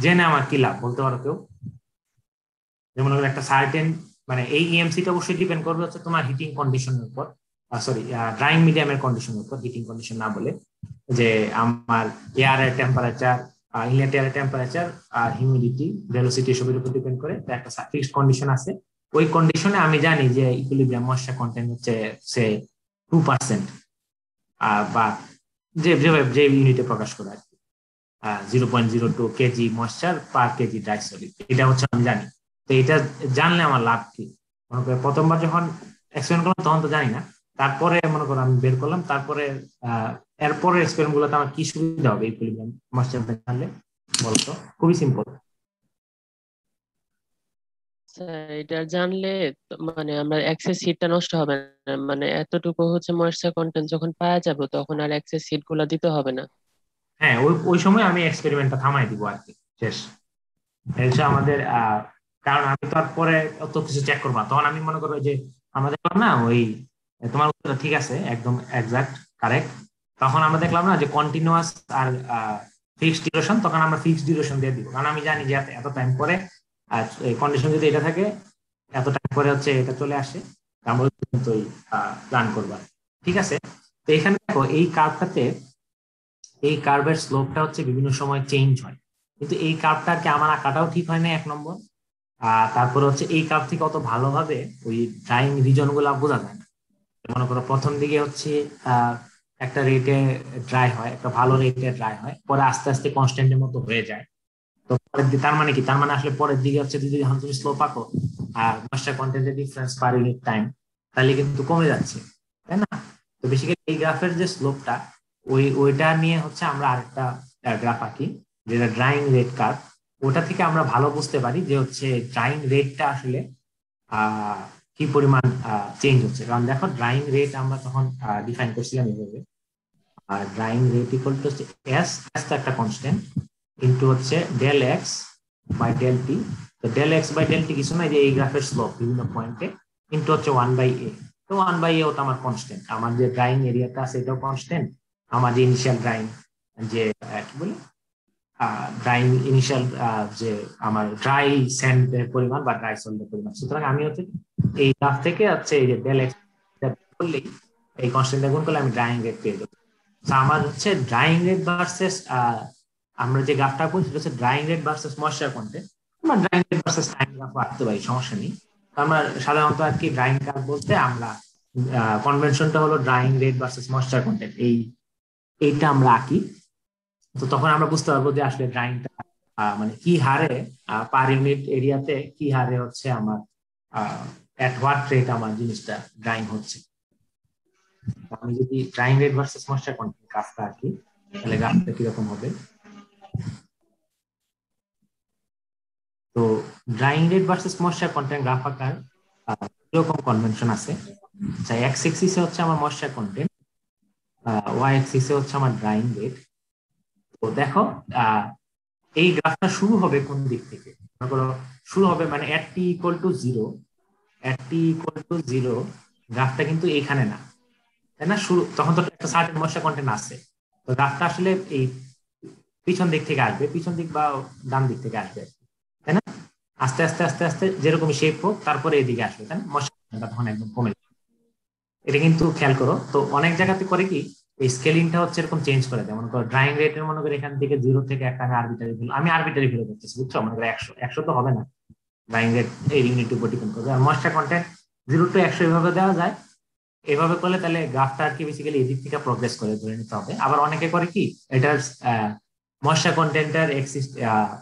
জেনে আমার কি লাভ বলতে পারো কেউ? যেমন একটা সার্টেন, মানে এই ইএমসিটা অবশ্যই ডিপেন্ড করবে হচ্ছে তোমার হিটিং কন্ডিশনের উপর, সরি ড্রাইং মিডিয়ামের কন্ডিশনের উপর, হিটিং কন্ডিশন না বলে, যে আমার এয়ারের টেম্পারেচার, ইনলেট এয়ারের টেম্পারেচার আর হিউমিডিটি, ভেলোসিটি এসবের উপর ডিপেন্ড করে। তো একটা ফিক্সড কন্ডিশন আছে, ওই কন্ডিশনে আমি জানি যে ইকুইলিব্রিয়াম ময়েশ্চার কন্টেন্ট হচ্ছে সে 2%, বা যে ইউনিটে প্রকাশ করে আর কি, 0.02 কেজি ময়েশ্চার পার কেজি ড্রাই সলিড, এটা হচ্ছে আমি জানি। তো এটা জানলে আমার লাভ কি? মনে করো প্রথমবার যখন এক্সপেরিমেন্ট করলাম তখন তো জানি না, তারপরে মনে করো আমি বের করলাম, তারপরে এরপরে এক্সপেরিমেন্ট গুলোতে আমার কি সুবিধা হবে ইকুইলিব্রিয়াম ময়েশ্চার জানলে? বলতো, খুবই সিম্পল। স্যার এটা জানলে মানে আমরা এক্সেস হিটটা নষ্ট হবে না, মানে এতটুকু হচ্ছে ময়েশ্চার কন্টেন্ট যখন পাওয়া যাবে তখন আর এক্সেস হিট গুলা দিতে হবে না। হ্যাঁ, ওই ওই সময় আমি এক্সপেরিমেন্টটা থামাই দিব আর কি, শেষ। এটা হচ্ছে আমাদের কারণ আমি তো আর পরে অত কিছু চেক করবো না। তখন আমি মনে করবো যে আমাদের না ওই তোমার উত্তরটা ঠিক আছে, একদম এক্সাক্ট কারেক্ট। তখন আমরা দেখলাম না যে কন্টিনিউয়াস আর ফিক্সড ডিউরেশন, তখন আমরা ফিক্সড ডিউরেশন দিয়ে দিব, কারণ আমি জানি যে এত টাইম পরে আর কন্ডিশন যদি এটা থাকে এত টাইম পরে হচ্ছে এটা চলে আসে, আমরা ওই প্ল্যান করবো। ঠিক আছে, তো এখানে দেখো এই কার্ভটাতে, এই কার্ভের স্লোপটা হচ্ছে বিভিন্ন সময় চেঞ্জ হয়, কিন্তু এই কার্ভটা আর কি আমার আঁকাটাও ঠিক হয় না, এক নম্বর। তারপরে হচ্ছে এই কার্ভ থেকে অত ভালোভাবে ওই ড্রাইং রিজন গুলা বোঝা যায় না। মনে করো প্রথম দিকে হচ্ছে একটা রেটে ড্রাই হয়, একটা ভালো রেটে ড্রাই হয়, পরে আস্তে আস্তে কনস্ট্যান্টের মতো হয়ে যায়। তো পরের দিকে তার মানে কি, তার মানে আসলে পরের দিকে হচ্ছে যদি যখন তুমি স্লো পাকো আর ময়েশ্চার কন্টেন্টের ডিফারেন্স পার ইউনিট টাইম, তাহলে কিন্তু কমে যাচ্ছে, তাই না? তো বেসিক্যালি এই গ্রাফের যে স্লোপটা, ওইটা নিয়ে হচ্ছে আমরা আরেকটা গ্রাফ আঁকি, যেটা ড্রাইং রেট কার্ভ। ওটা থেকে আমরা ভালো বুঝতে পারি যে হচ্ছে ড্রাইং রেটটা আসলে কি পরিমাণ চেঞ্জ হচ্ছে। কারণ দেখো ড্রাইং রেট আমরা তখন ডিফাইন করছিলাম এইভাবে, আর ড্রাইং রেট ইকুয়াল টু হচ্ছে এস, এস তো একটা কনস্ট্যান্ট, ইনটু হচ্ছে del X by del T. তো del X by del T কিছু নাই, যে এই গ্রাফের স্লোপ বিভিন্ন পয়েন্টে, ইনটু হচ্ছে 1/a। তো 1/a ওটা আমার কনস্ট্যান্ট, আমার যে ড্রাইং এরিয়াটা আছে এটাও কনস্ট্যান্ট, আমার যে ইনিশিয়াল ড্রাইং যে কি বলে ড্রাইং ইনিশিয়াল যে আমার ড্রাই স্যান্ডের পরিমাণ বা ড্রাই সল্টের পরিমাণ। সুতরাং আমি হচ্ছে এই গ্রাফ থেকে হচ্ছে এই যে ডেল এক্স করলেই, এই কনস্ট্যান্টটা গুণ করলে আমি ড্রাইং রেট পেয়ে যাবো। আমার হচ্ছে ড্রাইং রেট ভার্সেস, আমরা যে গ্রাফটা করছি সেটা হচ্ছে drying rate versus moisture content. আমরা drying rate versus time graph রাখতে পারি, সমস্যা নেই। আমরা সাধারণত আর কি ড্রাইং গ্রাফ বলতে আমরা কনভেনশনটা হলো drawing rate versus moisture content, এইটা আমরা আঁকি। তো তখন আমরা বুঝতে পারবো যে আসলে ড্রাইংটা মানে কি হারে পার ইউনিট এরিয়াতে কি হারে হচ্ছে আমার এট হোয়াট রেট আমার জিনিসটা ড্রাইং হচ্ছে। আমি যদি drying rate versus moisture content গ্রাফটা আঁকি, তাহলে গ্রাফটা কিরকম হবে। তো drying rate versus moisture content graph আঁকার এরকম কনভেনশন আছে। এক্স এক্সিসে হচ্ছে আমার ময়েশ্চার কন্টেন্ট, ওয়াই এক্সিসে হচ্ছে আমার ড্রাইং রেট। তো দেখো এই গ্রাফটা শুরু হবে কোন দিক থেকে, মনে করো শুরু হবে মানে at T equal to zero, at T equal to zero গ্রাফটা কিন্তু এইখানে না, তাই না? শুরু তখন তো একটা সার্টেন ময়েশ্চার কন্টেন্ট আছে। তো গ্রাফটা আসলে এই পিছন দিক থেকে আসবে, পিছন দিক বা ডান দিক থেকে আসবে, তাই না? আস্তে আস্তে আস্তে আস্তে যেরকম শেপ হোক তারপরে এদিকে আসবে, তাই না? ময়েশ্চার কন্টেন্টটা তখন একদম কমে যাবে। এটা কিন্তু খেয়াল করো। তো অনেক জায়গাতে করে কি এই স্কেলিংটা হচ্ছে এরকম চেঞ্জ করে দেয়, মনে করো ড্রাইং রেটের মনে করো এখান থেকে 0 থেকে একটা আমি আরবিটারি ভ্যালু করতেছি, বুঝছো? মনে করো 100, 100 তো হবে না, ড্রাইং রেট এই ইউনিট উপর ডিপেন্ড করবে। আর ময়েশ্চার কন্টেন্ট 0 to 100 এভাবে দেওয়া যায়। এভাবে করলে তাহলে গ্রাফটা আর কি বেসিক্যালি এদিক থেকে প্রগ্রেস করে ধরে নিতে হবে। আবার অনেকে করে কি এটার ময়েশ্চার কন্টেন্টের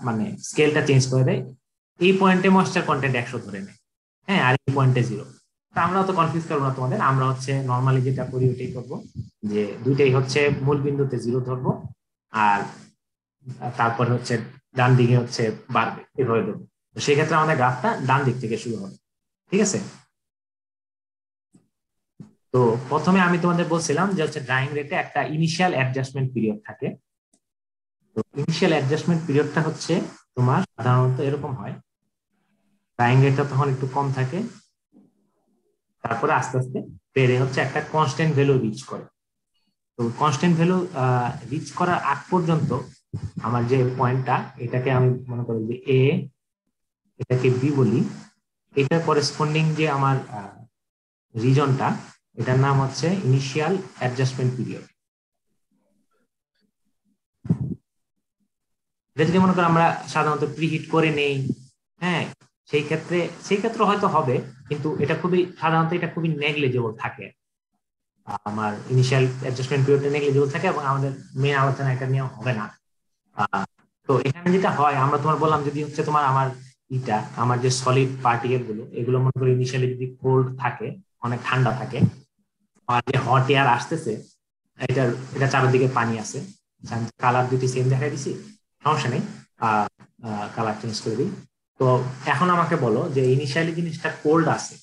মানে স্কেলটা চেঞ্জ করে দেয়, এই পয়েন্টে ময়েশ্চার কন্টেন্ট 100 ধরে নেয়, হ্যাঁ, আর এই পয়েন্টে 0। আমরা তো কনফিউজ করবো না তোমাদের, আমরা হচ্ছে নর্মালি যেটা করি ওইটাই করবো, যে দুইটাই হচ্ছে মূল বিন্দুতে 0 ধরবো, আর তারপর হচ্ছে ডান দিকে হচ্ছে বাড়বে, এভাবে দেবো। তো সেক্ষেত্রে আমাদের গ্রাফটা ডান দিক থেকে শুরু হবে, ঠিক আছে? তো প্রথমে আমি তোমাদের বলছিলাম যে হচ্ছে ড্রাইং রেটে একটা ইনিশিয়াল অ্যাডজাস্টমেন্ট পিরিয়ড থাকে। তো ইনিশিয়াল অ্যাডজাস্টমেন্ট পিরিয়ডটা হচ্ছে তোমার সাধারণত এরকম হয়, ড্রাইং রেটটা তখন একটু কম থাকে, তারপরে আস্তে আস্তে বেড়ে হচ্ছে একটা কনস্ট্যান্ট ভ্যালু রিচ করে। তো কনস্ট্যান্ট ভ্যালু রিচ করার আগ পর্যন্ত আমার যে পয়েন্টটা, এটাকে আমি মনে করি যে এ, এটাকে বি বলি, এটা করেসপন্ডিং যে আমার রিজনটা, এটার নাম হচ্ছে ইনিশিয়াল অ্যাডজাস্টমেন্ট পিরিয়ড। এটা যদি মনে করো আমরা সাধারণত প্রিহিট করে নেই, হ্যাঁ, সেই ক্ষেত্রে হয়তো হবে, কিন্তু এটা খুবই সাধারণত এটা খুবই নেগলিজেবল থাকে। আমার ইনিশিয়াল অ্যাডজাস্টমেন্ট পিরিয়ডটা নেগলিজেবল থাকে এবং আমাদের মেন আলোচনা এটা নিয়ে হবে না। তো এখানে যেটা হয়, আমরা তোমার বললাম যদি হচ্ছে তোমার আমার যে সলিড পার্টিকেল গুলো, এগুলো মনে করি ইনিশিয়ালি যদি কোল্ড থাকে, অনেক ঠান্ডা থাকে, আর যে হট এয়ার আসতেছে, এটা চারিদিকে পানি আছে, কালার দুটি সেম দেখাই দিছি, সমস্যা নেই, কালার চেঞ্জ করে দিই। তো এখন আমাকে বলো যে ইনিশিয়ালি জিনিসটা কোল্ড আছে,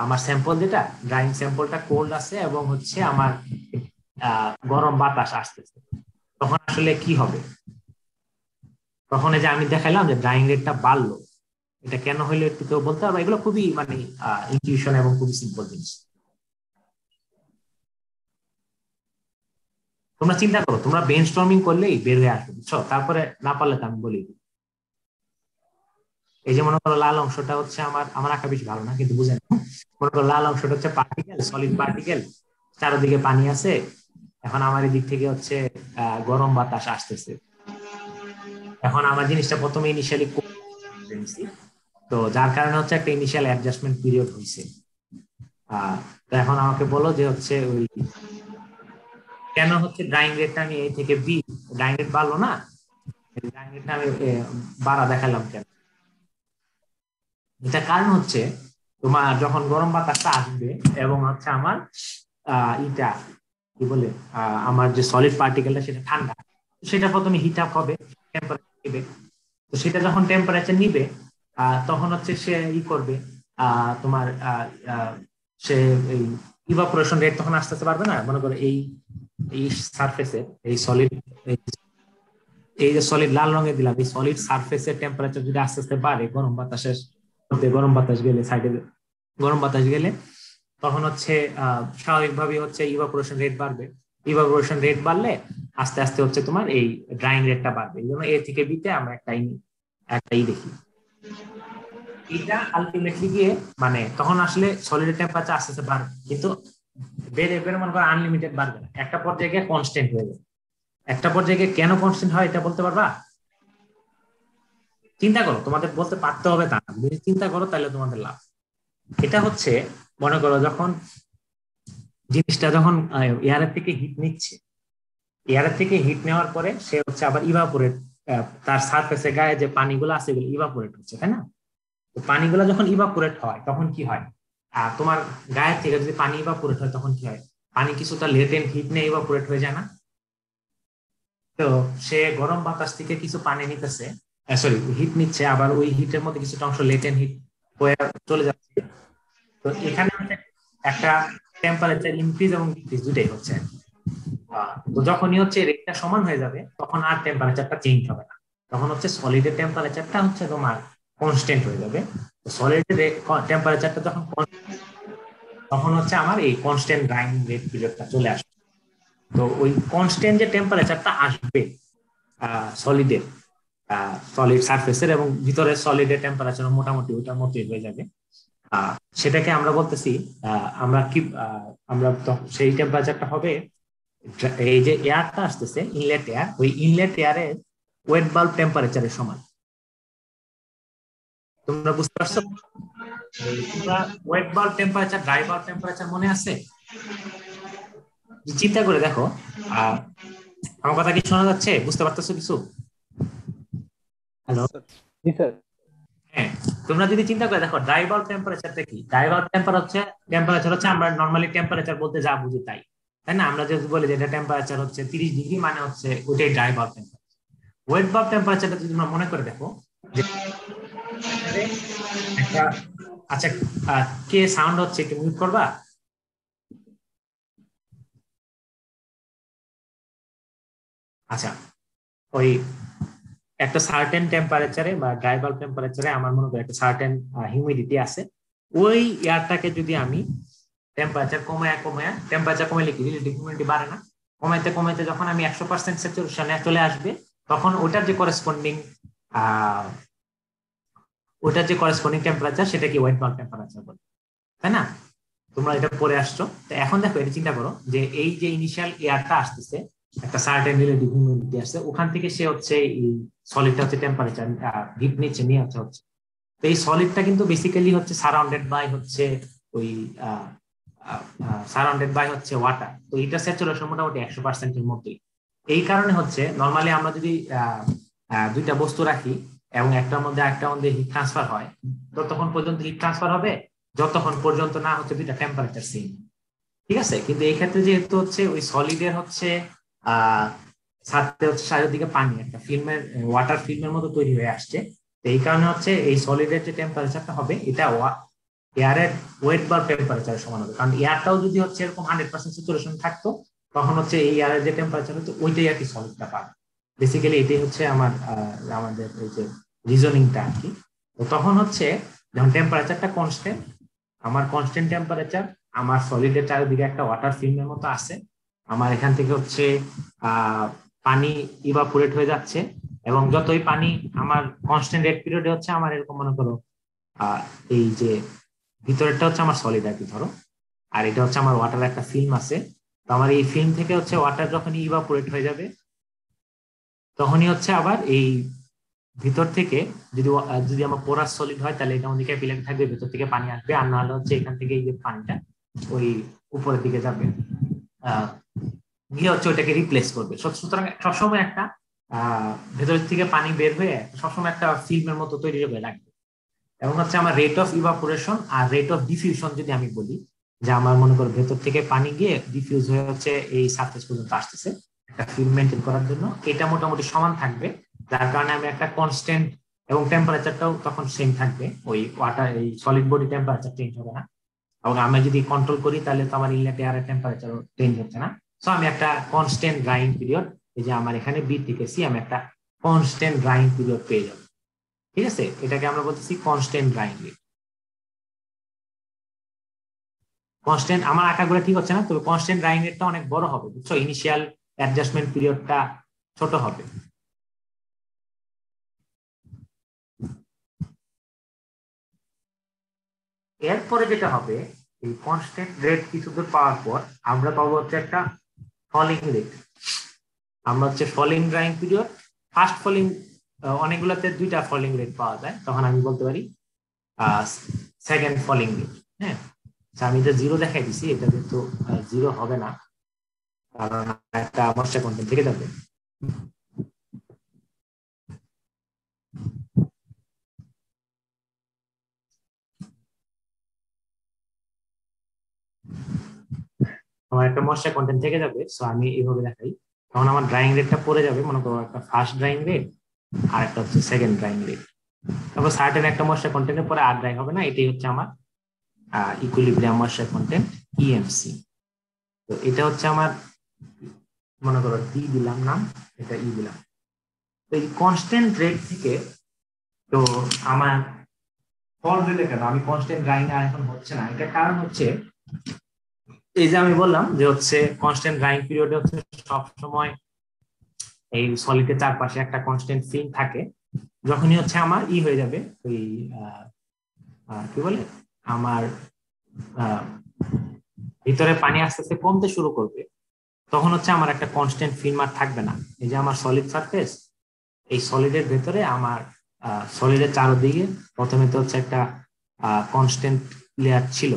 আমার স্যাম্পল যেটা ড্রাইং স্যাম্পলটা কোল্ড আছে এবং হচ্ছে আমার গরম বাতাস আসতেছে, তখন আসলে কি হবে? তখন এই যে আমি দেখাইলাম যে ড্রাইং রেটটা বাড়লো, এটা কেন হইলো একটু কেউ বলতে পারবে? এগুলো খুবই মানে ইনটিউশন এবং খুবই সিম্পল জিনিস। তোমরা চিন্তা করো, তোমরা ব্রেনস্টর্মিং করলেই বের হয়ে আসবে, বুঝছো? তারপরে না পারলে তো আমি বলি। এই যে মনে করো লাল অংশটা হচ্ছে আমার আমার আঁকা বেশি ভালো না কিন্তু বুঝেন, মনে করো লাল অংশটা হচ্ছে পার্টিকেল, সলিড পার্টিকেল, চারদিকে পানি আছে। এখন আমার এই দিক থেকে হচ্ছে গরম বাতাস আসতেছে। এখন আমার জিনিসটা প্রথমে ইনিশিয়ালি তো যার কারণে হচ্ছে একটা ইনিশিয়াল অ্যাডজাস্টমেন্ট পিরিয়ড হয়েছে। তো এখন আমাকে বলো যে হচ্ছে ওই কেন হচ্ছে ড্রাইং রেটটা আমি এই থেকে বি, ড্রাইং রেট বাড়লো না, ড্রাইং রেটটা আমি বাড়া দেখালাম কেন? এটা কারণ হচ্ছে তোমার যখন গরম বাতাসটা আসবে এবং হচ্ছে আমার ইটা কি বলে আমার যে সলিড পার্টিকেলটা সেটা ঠান্ডা, সেটা প্রথমে হিট আপ হবে, টেম্পারেচার নিবে। তো সেটা যখন টেম্পারেচার নিবে তখন হচ্ছে সে ই করবে তোমার সে এই ইভাপোরেশন রেট তখন আস্তে আস্তে পারবে না। মনে করো এই এই সারফেসের এই সলিড, এই যে সলিড লাল রঙে দিলাম, এই সলিড সারফেসের টেম্পারেচার যদি আস্তে আস্তে বাড়ে গরম বাতাসের মধ্যে, গরম বাতাস গেলে সাইডে গরম বাতাস গেলে তখন হচ্ছে স্বাভাবিকভাবে হচ্ছে ইভাপোরেশন রেট বাড়বে। ইভাপোরেশন রেট বাড়লে আস্তে আস্তে হচ্ছে তোমার এই ড্রাইং রেটটা বাড়বে। এই জন্য এ থেকে বিতে আমরা একটাই দেখি। এটা আলটিমেটলি গিয়ে মানে তখন আসলে সলিড টেম্পারেচার আস্তে আস্তে বাড়বে, কিন্তু বেড়ে বেড়ে মনে করো আনলিমিটেড বাড়বে না, একটা পর্যায়ে গিয়ে কনস্ট্যান্ট হয়ে যাবে। একটা পর্যায়ে গিয়ে কেন কনস্ট্যান্ট হয় এটা বলতে পারবা? চিন্তা করো, তোমাদের বলতে পারতে হবে তা না, যদি চিন্তা করো তাহলে তোমাদের লাভ। এটা হচ্ছে মনে করো যখন জিনিসটা যখন এয়ারের থেকে হিট নিচ্ছে, এয়ারের থেকে হিট নেওয়ার পরে সে হচ্ছে আবার ইভাপোরেট, তার সারফেসে গায়ে যে পানিগুলো আছে এগুলো ইভাপোরেট হচ্ছে, তাই না? তো পানিগুলো যখন ইভাপোরেট হয় তখন কি হয়? তোমার গায়ের থেকে যদি পানি ইভাপোরেট হয় তখন কি হয়? পানি কিছুটা লেটেন্ট হিট নিয়ে ইভাপোরেট হয়ে যায় না? তো সে গরম বাতাস থেকে কিছু পানি নিতেছে, সরি হিট নিচ্ছে, আবার ওই হিটের মধ্যে কিছুটা অংশ লেটেন্ট হিট হয়ে চলে যাচ্ছে। তো এখানে একটা টেম্পারেচার ইনক্রিজ এবং ডিক্রিজ দুটাই হচ্ছে। তো যখনই হচ্ছে রেটটা সমান হয়ে যাবে তখন আর টেম্পারেচারটা চেঞ্জ হবে না, তখন হচ্ছে সলিডের টেম্পারেচারটা হচ্ছে তোমার কনস্ট্যান্ট হয়ে যাবে। সলিডের টেম্পারেচারটা যখন তখন হচ্ছে আমার এই কনস্ট্যান্ট ড্রাইং রেট পিরিয়ডটা চলে আসবে। তো ওই কনস্ট্যান্ট যে টেম্পারেচারটা আসবে সলিডের, সলিড সারফেসের এবং ভিতরে সলিডের টেম্পারেচার মোটামুটি ওইটার মতোই হয়ে যাবে, সেটাকে আমরা বলতেছি আমরা কি আমরা সেই টেম্পারেচারটা হবে এই যে এয়ারটা আসতেছে ইনলেট এয়ার, ওই ইনলেট এয়ারের ওয়েট বাল্ব টেম্পারেচারের সমান। তোমরা বুঝতে পারছো? তোমরা wait bulb temperature, dry bulb temperature মনে আছে? চিন্তা করে দেখো, আমার কথা কি শোনা যাচ্ছে? বুঝতে পারতেছো কিছু? হ্যালো? জি স্যার। হ্যাঁ, তোমরা যদি চিন্তা করে দেখো ড্রাই বাল্ব টেম্পারেচারটা কি? ড্রাই বাল্ব টেম্পারেচার হচ্ছে আমরা নরমালি টেম্পারেচার বলতে যা বুঝি তাই, তাই না? আমরা যদি বলি যে এটা টেম্পারেচার হচ্ছে 30 ডিগ্রি, মানে হচ্ছে ওইটাই dry bulb temperature. Wet bulb টেম্পারেচারটা যদি তোমরা মনে করে দেখো যে একটা, আচ্ছা কে সাউন্ড হচ্ছে একটু মিউট করবা? আচ্ছা, ওই একটা সার্টেন টেম্পারেচারে বা ড্রাই বাল্ব টেম্পারেচারে আমার মনে করি একটা সার্টেন হিউমিডিটি আছে। ওই এয়ারটাকে যদি আমি টেম্পারেচার টেম্পারেচার কমাইলে কি রিলেটিভ হিউমিডিটি বাড়ে না? কমাইতে কমাইতে যখন আমি 100% স্যাচুরেশনে চলে আসবে তখন ওটার যে করেসপন্ডিং টেম্পারেচার সেটা কি ওয়েট বাল্ব টেম্পারেচার বলে, তাই না? তোমরা এটা পরে আসছো। তো এখন দেখো এটা চিন্তা করো যে এই যে ইনিশিয়াল এয়ারটা আসতেছে, একটা সার্টেন রিলেটিভ হিউমিডিটি আসছে, ওখান থেকে সে হচ্ছে এই সলিডটা হচ্ছে টেম্পারেচার হিট নিচ্ছে নিয়ে হচ্ছে। তো এই সলিডটা কিন্তু বেসিক্যালি হচ্ছে সারাউন্ডেড বাই হচ্ছে ওই ওয়াটার। তো এটা স্যাচুরেশন মোটামুটি 100% এর মধ্যেই। এই কারণে হচ্ছে নর্মালি আমরা যদি দুইটা বস্তু রাখি এবং একটার মধ্যে হিট ট্রান্সফার হয়, ততক্ষণ পর্যন্ত হিট ট্রান্সফার হবে যতক্ষণ পর্যন্ত না হচ্ছে দুইটা টেম্পারেচার সেম, ঠিক আছে? কিন্তু এই ক্ষেত্রে যেহেতু হচ্ছে ওই সলিডের হচ্ছে সাথে হচ্ছে চারিদিকে পানি, একটা ফিল্মের ওয়াটার ফিল্মের মতো তৈরি হয়ে আসছে, তো এই কারণে হচ্ছে এই সলিডের যে টেম্পারেচারটা হবে এটা এয়ারের ওয়েট বার টেম্পারেচারের সমান হবে, কারণ এয়ারটাও যদি হচ্ছে এরকম 100% স্যাচুরেশন থাকতো তখন হচ্ছে এই এয়ারের যে টেম্পারেচার হতো ওইটাই আর কি সলিডটা পাবে। বেসিক্যালি এটাই হচ্ছে আমাদের এই যে রিজনিংটা আর কি। তো তখন হচ্ছে যখন টেম্পারেচারটা কনস্ট্যান্ট, আমার কনস্ট্যান্ট টেম্পারেচার, আমার সলিডের চারিদিকে একটা ওয়াটার ফিল্মের মতো আছে, আমার এখান থেকে হচ্ছে পানি ইভাপোরেট হয়ে যাচ্ছে, এবং যতই পানি আমার কনস্ট্যান্ট রেট পিরিয়ডে হচ্ছে আমার এরকম মনে করো এই যে ভিতরেরটা হচ্ছে আমার সলিড আর কি ধরো, আর এটা হচ্ছে আমার ওয়াটার একটা ফিল্ম আছে। তো আমার এই ফিল্ম থেকে হচ্ছে ওয়াটার যখন ইভাপোরেট হয়ে যাবে তখনই হচ্ছে আবার এই ভিতর থেকে যদি আমার পোরাস সলিড হয় তাহলে এটা আমাদের ক্যাপিলারি থাকবে, ভিতর থেকে পানি আসবে, আর নাহলে হচ্ছে এখান থেকে এই যে পানিটা ওই উপরের দিকে যাবে গিয়ে হচ্ছে ওইটাকে রিপ্লেস করবে। সুতরাং সবসময় একটা ভেতর থেকে পানি বের হয়ে সবসময় একটা ফিল্মের মতো তৈরি হয়ে রাখবে। এবং হচ্ছে আমার রেট অফ ইভাপোরেশন আর রেট অফ ডিফিউশন যদি আমি বলি, যে আমার মনে করো ভেতর থেকে পানি গিয়ে ডিফিউজ হয়ে হচ্ছে এই সারফেস পর্যন্ত আসতেছে একটা ফিল্ম মেনটেন করার জন্য, এটা মোটামুটি সমান থাকবে, যার কারণে আমি একটা কনস্ট্যান্ট এবং টেম্পারেচারটাও তখন সেম থাকবে, ওই ওয়াটার এই সলিড বডি টেম্পারেচার চেঞ্জ হবে না। এবং আমি যদি কন্ট্রোল করি তাহলে তো আমার ইনলেট এয়ারের টেম্পারেচারও চেঞ্জ হচ্ছে না। সো আমি একটা কনস্ট্যান্ট ড্রাইং পিরিয়ড, এই যে আমার এখানে বি থেকে সি, আমি একটা কনস্ট্যান্ট ড্রাইং পিরিয়ড পেয়ে যাবো। ঠিক আছে, এটাকে আমরা বলতেছি কনস্ট্যান্ট ড্রাইং রেট। কনস্ট্যান্ট আমার আঁকাগুলো ঠিক হচ্ছে না, তবে কনস্ট্যান্ট ড্রাইং রেটটা অনেক বড় হবে, বুঝছো, ইনিশিয়াল অ্যাডজাস্টমেন্ট পিরিয়ডটা ছোট হবে। এরপরে যেটা হবে, এই কনস্ট্যান্ট রেট কিছুদূর পাওয়ার পর আমরা পাবো হচ্ছে একটা ফলিং রেট। আমরা হচ্ছে falling drying period, first falling, অনেকগুলোতে দুইটা ফলিং রেট পাওয়া যায়, তখন আমি বলতে পারি সেকেন্ড ফলিং রেট। হ্যাঁ, আমি এটা জিরো দেখাই দিছি, এটা কিন্তু জিরো হবে না কারণ একটা মশা কন্টেন্ট থেকে যাবে। আমার একটা মশা কন্টেন্ট থেকে যাবে, সো আমি এইভাবে দেখাই, তখন আমার ড্রাইং রেটটা পড়ে যাবে, মনে করো একটা ফার্স্ট ড্রাইং রেট আর একটা হচ্ছে সেকেন্ড ড্রাইং রেট। তারপর সার্টেন একটা মশা কন্টেন্টের পরে আর ড্রাই হবে না, এটাই হচ্ছে আমার ইকুইলিব্রিয়াম মশা কন্টেন্ট ইএমসি। তো এটা হচ্ছে আমার, মনে করো ডি দিলাম নাম, এটা ই দিলাম। তো এই কনস্ট্যান্ট রেট থেকে তো আমার ফল রিলে কেন আমি কনস্ট্যান্ট ড্রাইং আর এখন হচ্ছে না, এটা কারণ হচ্ছে এই যে আমি বললাম যে হচ্ছে কনস্ট্যান্ট ড্রাইং পিরিয়ডে হচ্ছে সবসময় এই সলিডের চারপাশে একটা কনস্ট্যান্ট ফিল্ম থাকে, যখনই হচ্ছে আমার ই হয়ে যাবে ওই কি বলে আমার ভিতরে পানি আস্তে আস্তে কমতে শুরু করবে, তখন হচ্ছে আমার একটা কনস্ট্যান্ট ফিল্ম আর থাকবে না। এই যে আমার সলিড সারফেস, এই সলিডের ভেতরে আমার সলিডের চারদিকে প্রথমে তো হচ্ছে একটা কনস্ট্যান্ট লেয়ার ছিল,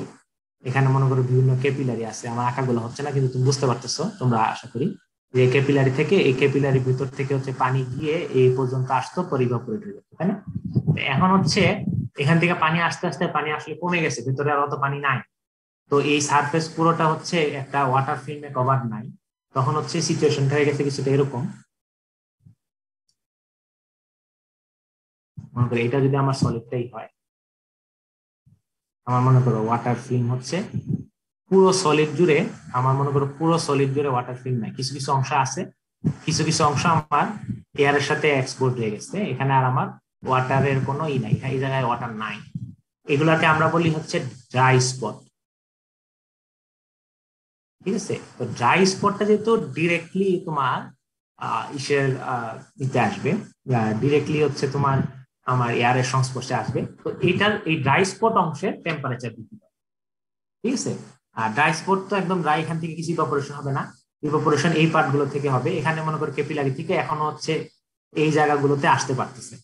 এখানে মনে করো বিভিন্ন ক্যাপিলারি আছে, আমার আঁকাগুলো হচ্ছে না কিন্তু তুমি বুঝতে পারতেছো তোমরা আশা করি, যে ক্যাপিলারি থেকে এই ক্যাপিলারি ভিতর থেকে হচ্ছে পানি গিয়ে এই পর্যন্ত আসতো, পরিবাপরেট হয়ে যেত, তাই না? এখন হচ্ছে এখান থেকে পানি আস্তে আস্তে পানি আসলে কমে গেছে, ভিতরে আর অত পানি নাই, তো এই সারফেস পুরোটা হচ্ছে একটা ওয়াটার ফিল্মে কভার নাই, তখন হচ্ছে সিচুয়েশনটা হয়ে গেছে কিছুটা এরকম, মনে করো এটা যদি আমার সলিডটাই হয়, আমার মনে করো ওয়াটার ফিল্ম হচ্ছে পুরো সলিড জুড়ে, আমার মনে করো পুরো সলিড জুড়ে ওয়াটার ফিল্ম নাই, কিছু কিছু অংশ আছে, কিছু কিছু অংশ আমার এয়ারের সাথে এক্সপোর্ট হয়ে গেছে, এখানে আর আমার ওয়াটারের কোনো ই নাই, এই জায়গায় ওয়াটার নাই, এগুলাকে আমরা বলি হচ্ছে ড্রাই স্পট। ঠিক আছে, তো ড্রাই স্পটটা যেহেতু ডিরেক্টলি তোমার ইসের দিতে আসবে, ডিরেক্টলি হচ্ছে তোমার আমার এয়ারের সংস্পর্শে আসবে, তো এটার এই ড্রাই স্পট অংশের টেম্পারেচার বৃদ্ধি পাবে। ঠিক আছে, আর ড্রাই স্পট তো একদম ড্রাই, এখান থেকে কিছু ইভাপোরেশন হবে না, ইভাপোরেশন এই পার্ট গুলো থেকে হবে, এখানে মনে করো ক্যাপিলারি থেকে এখনো হচ্ছে এই জায়গাগুলোতে আসতে পারতেছে।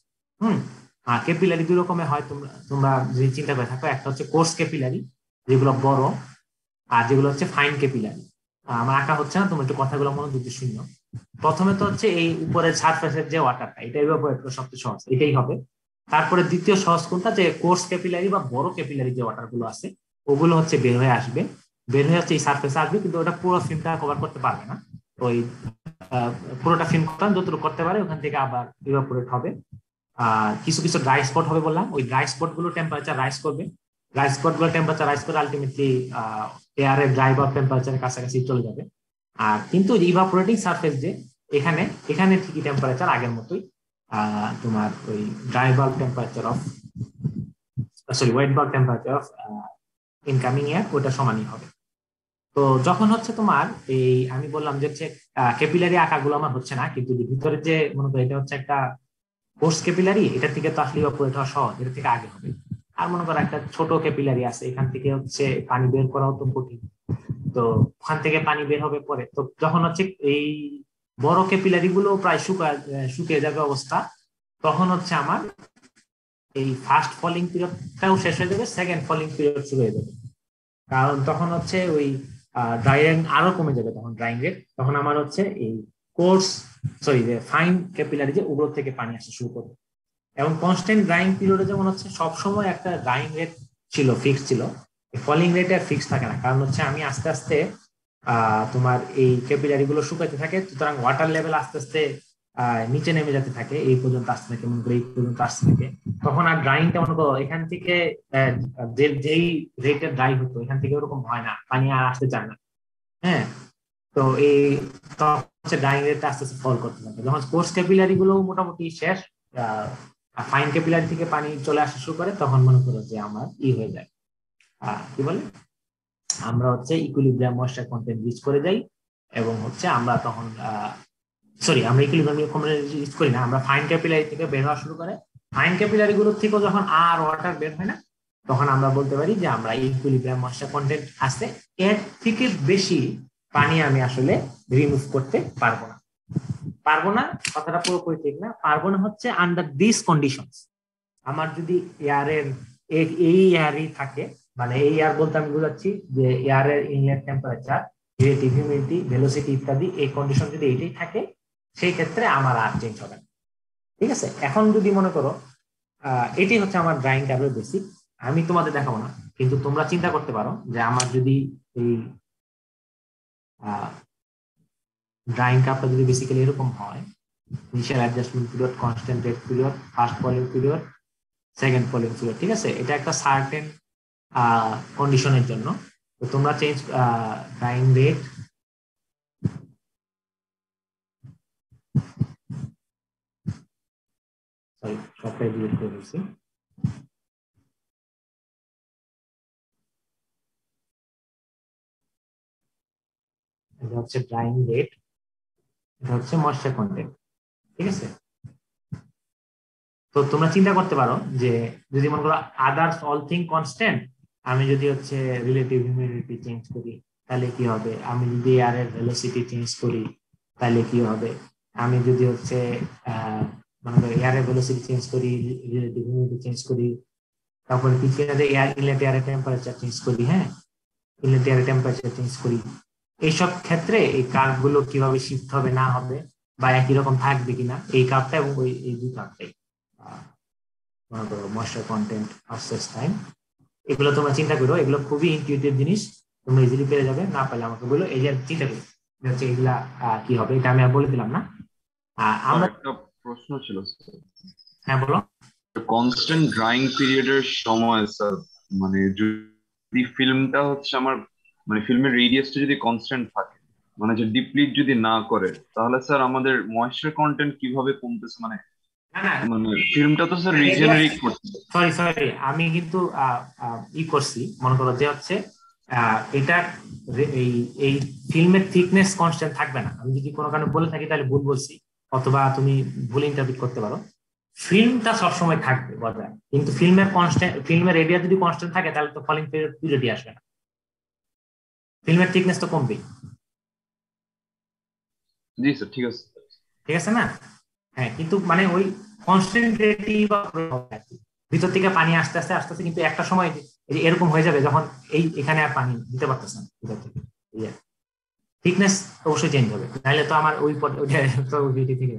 আর ক্যাপিলারি দুই রকমের হয়, তোমরা যদি চিন্তা করে থাকো, একটা হচ্ছে কোর্স ক্যাপিলারি যেগুলো বড়, আর যেগুলো হচ্ছে ফাইন ক্যাপিলারি। আমার আঁকা হচ্ছে না, তোমরা একটু কথাগুলো মনোযোগ দিয়ে শুনো। প্রথমে তো হচ্ছে এই উপরের সারফেসের যে ওয়াটারটা, এটা ইভাপোরেট করা সবচেয়ে সহজ, এটাই হবে। তারপরে দ্বিতীয় সহজ কোনটা, যে কোর্স ক্যাপিলারি বা বড় ক্যাপিলারি যে ওয়াটার গুলো আছে ওগুলো হচ্ছে বের হয়ে আসবে, বের হয়ে হচ্ছে এই সারফেসে আসবে, কিন্তু ওটা পুরো ফিল্মটা কভার করতে পারবে না, ওই পুরোটা ফিল্ম যতটুকু করতে পারে ওখান থেকে আবার ইভাপোরেট হবে, কিছু কিছু ড্রাই স্পট হবে বললাম, ওই ড্রাই স্পট গুলো টেম্পারেচার রাইজ করবে, ড্রাই স্পট গুলো টেম্পারেচার রাইজ করে আলটিমেটলি এয়ারের ড্রাই বাল্ব টেম্পারেচারের কাছাকাছি চলে যাবে। আর কিন্তু ইভাপোরেটিং সারফেস যে এখানে এখানে ঠিকই টেম্পারেচার আগের মতোই তোমার ওই dry bulb temperature of sorry wait bulb temperature of incoming air ওটা সমানই হবে। তো যখন হচ্ছে তোমার এই আমি বললাম যে হচ্ছে ক্যাপিলারি আকারগুলো আমার হচ্ছে না, কিন্তু ভিতরে যে মনে করো এটা হচ্ছে একটা কোর্স ক্যাপিলারি, এটা থেকে তো আসলে অপারেট হওয়া সহজ, এটা থেকে আগে হবে। আর মনে করো একটা ছোট ক্যাপিলারি আছে, এখান থেকে হচ্ছে পানি বের করাও তো কঠিন, তো ওখান থেকে পানি বের হবে পরে। তো যখন হচ্ছে এই বড় ক্যাপিলারি গুলো প্রায় শুকিয়ে যাবে অবস্থা, তখন হচ্ছে আমার এই ফার্স্ট ফলিং পিরিয়ডটাও শেষ হয়ে যাবে, সেকেন্ড ফলিং পিরিয়ড শুরু হয়ে যাবে। কারণ তখন হচ্ছে ওই ড্রাইং আরো কমে যাবে, তখন ড্রাইং রেট, তখন আমার হচ্ছে এই কোর্স সরি যে ফাইন ক্যাপিলারি যে ওগুলো থেকে পানি আসা শুরু করবে। এবং কনস্ট্যান্ট ড্রাইং পিরিয়ডে যেমন হচ্ছে সবসময় একটা ড্রাইং রেট ছিল, ফিক্স ছিল, ফলিং রেট আর ফিক্স থাকে না। কারণ হচ্ছে আমি আস্তে আস্তে তোমার এই ক্যাপিলারি গুলো শুকাইতে থাকে, সুতরাং ওয়াটার লেভেল আস্তে আস্তে নিচে নেমে যেতে থাকে, এই পর্যন্ত আসতে থাকে, মনে করি এই পর্যন্ত আসতে থাকে। তখন আর ড্রাইংটা মনে করো এখান থেকে যেই রেটে ড্রাই হতো এখান থেকে ওরকম হয় না, পানি আর আসতে চায় না। হ্যাঁ, তো এই তখন হচ্ছে ড্রাইং রেটটা আস্তে আস্তে ফল করতে থাকে। যখন কোর্স ক্যাপিলারি গুলো মোটামুটি শেষ, ফাইন ক্যাপিলারি থেকে পানি চলে আসা শুরু করে, তখন মনে করো যে আমার হয়ে যায় কি বলে আমরা হচ্ছে ইকুইলিব্রিয়াম ময়েশ্চার কন্টেন্ট রিচ করে যাই, এবং হচ্ছে আমরা তখন সরি আমরা ইকুইলিব্রিয়াম রিচ করি না, আমরা ফাইন ক্যাপিলারি থেকে বের হওয়া শুরু করে। ফাইন ক্যাপিলারি গুলোর থেকেও যখন আর ওয়াটার বের হয় না, তখন আমরা বলতে পারি যে আমরা ইকুইলিব্রিয়াম ময়েশ্চার কন্টেন্ট আছে, এর থেকে বেশি পানি আমি আসলে রিমুভ করতে পারবো না। পারবো না কথাটা পুরোপুরি ঠিক না, পারবো না হচ্ছে আন্ডার দিস কন্ডিশনস। আমার যদি এয়ারের এই এয়ারই থাকে, মানে এই এয়ার বলতে আমি বোঝাচ্ছি যে এয়ারের inlet temperature, relative humidity, velocity ইত্যাদি এই কন্ডিশন যদি এইটাই থাকে, সেই ক্ষেত্রে আমার আর চেঞ্জ হবে না। ঠিক আছে, এখন যদি মনে করো এটি হচ্ছে আমার ড্রাইং ট্যাবের বেসিক, আমি তোমাদের দেখাবো না, কিন্তু তোমরা চিন্তা করতে পারো যে আমার যদি এই ড্রাইং কাপটা যদি বেসিক্যালি এরকম হয়, initial adjustment period, constant rate period, first falling period, second falling period. ঠিক আছে, এটা একটা সার্টেন কন্ডিশনের জন্য। তো তোমরা চেঞ্জ ড্রাইং রেট সরি সবটাই ডিলিট করে দিচ্ছি। এটা হচ্ছে ড্রাইং রেট, এটা হচ্ছে ময়েশ্চার কন্টেন্ট। ঠিক আছে, তো তোমরা চিন্তা করতে পারো যে যদি মনে করো আদার্স অল থিং কনস্ট্যান্ট, আমি যদি হচ্ছে রিলেটিভ হিউমিডিটি চেঞ্জ করি তাহলে কি হবে, আমি যদি এয়ারের ভেলোসিটি চেঞ্জ করি তাহলে কি হবে, আমি যদি হচ্ছে মনে করো এয়ারের ভেলোসিটি চেঞ্জ করি, রিলেটিভ হিউমিডিটি চেঞ্জ করি, তারপরে পিছিয়ে এয়ার ইনলেট এয়ারের টেম্পারেচার চেঞ্জ করি, হ্যাঁ ইনলেট এয়ারের টেম্পারেচার চেঞ্জ করি, এইসব ক্ষেত্রে এই কার্ভ গুলো কিভাবে শিফট হবে না হবে বা একই রকম থাকবে কিনা, এই কার্ভটা এবং এই দুই কার্ভটাই মনে করো ময়েশ্চার কন্টেন্ট ভার্সেস টাইম, এগুলো তোমরা চিন্তা করো, এগুলো খুবই ইনটিউটিভ জিনিস, তোমরা ইজিলি পেয়ে যাবে, না পারলে আমাকে বলো। এই যে চিন্তা করি হচ্ছে এগুলা কি হবে, এটা আমি আর বলে দিলাম না। আমরা একটা প্রশ্ন ছিল, হ্যাঁ বলো। কনস্ট্যান্ট ড্রাইং পিরিয়ডের সময় স্যার, মানে যদি ফিল্মটা হচ্ছে আমার মানে ফিল্মের রেডিয়াসটা যদি কনস্ট্যান্ট থাকে, মানে যে ডিপ্লিট যদি না করে, তাহলে স্যার আমাদের ময়েশ্চার কন্টেন্ট কিভাবে কমতেছে, মানে মানে ফিল্মটা তো স্যার রিজেনারেট করছে। সরি আমি কিন্তু করছি, মনে করো যে হচ্ছে এটা এই ফিল্মের থিকনেস কনস্ট্যান্ট থাকবে না, আমি যদি কোনো কারণে বলে থাকি তাহলে ভুল বলছি, অথবা তুমি ভুল ইন্টারপ্রিট করতে পারো। ফিল্মটা সবসময় থাকবে বজায়, কিন্তু ফিল্মের এরিয়া যদি কনস্ট্যান্ট থাকে তাহলে তো ফলিং পিরিয়ডই আসবে না, ফিল্মের থিকনেস তো কমবেই। জি স্যার, ঠিক আছে। ঠিক আছে না, হ্যাঁ, কিন্তু মানে ওই কনস্ট্যান্ট বা ভিতর থেকে পানি আস্তে আস্তে আস্তে আস্তে, কিন্তু একটা সময় এরকম হয়ে যাবে যখন এখানে আর পানি দিতে পারতেছে না ভিতর থেকে, থিকনেস অবশ্যই চেঞ্জ হবে, তাহলে তো আমার ওই থেকে।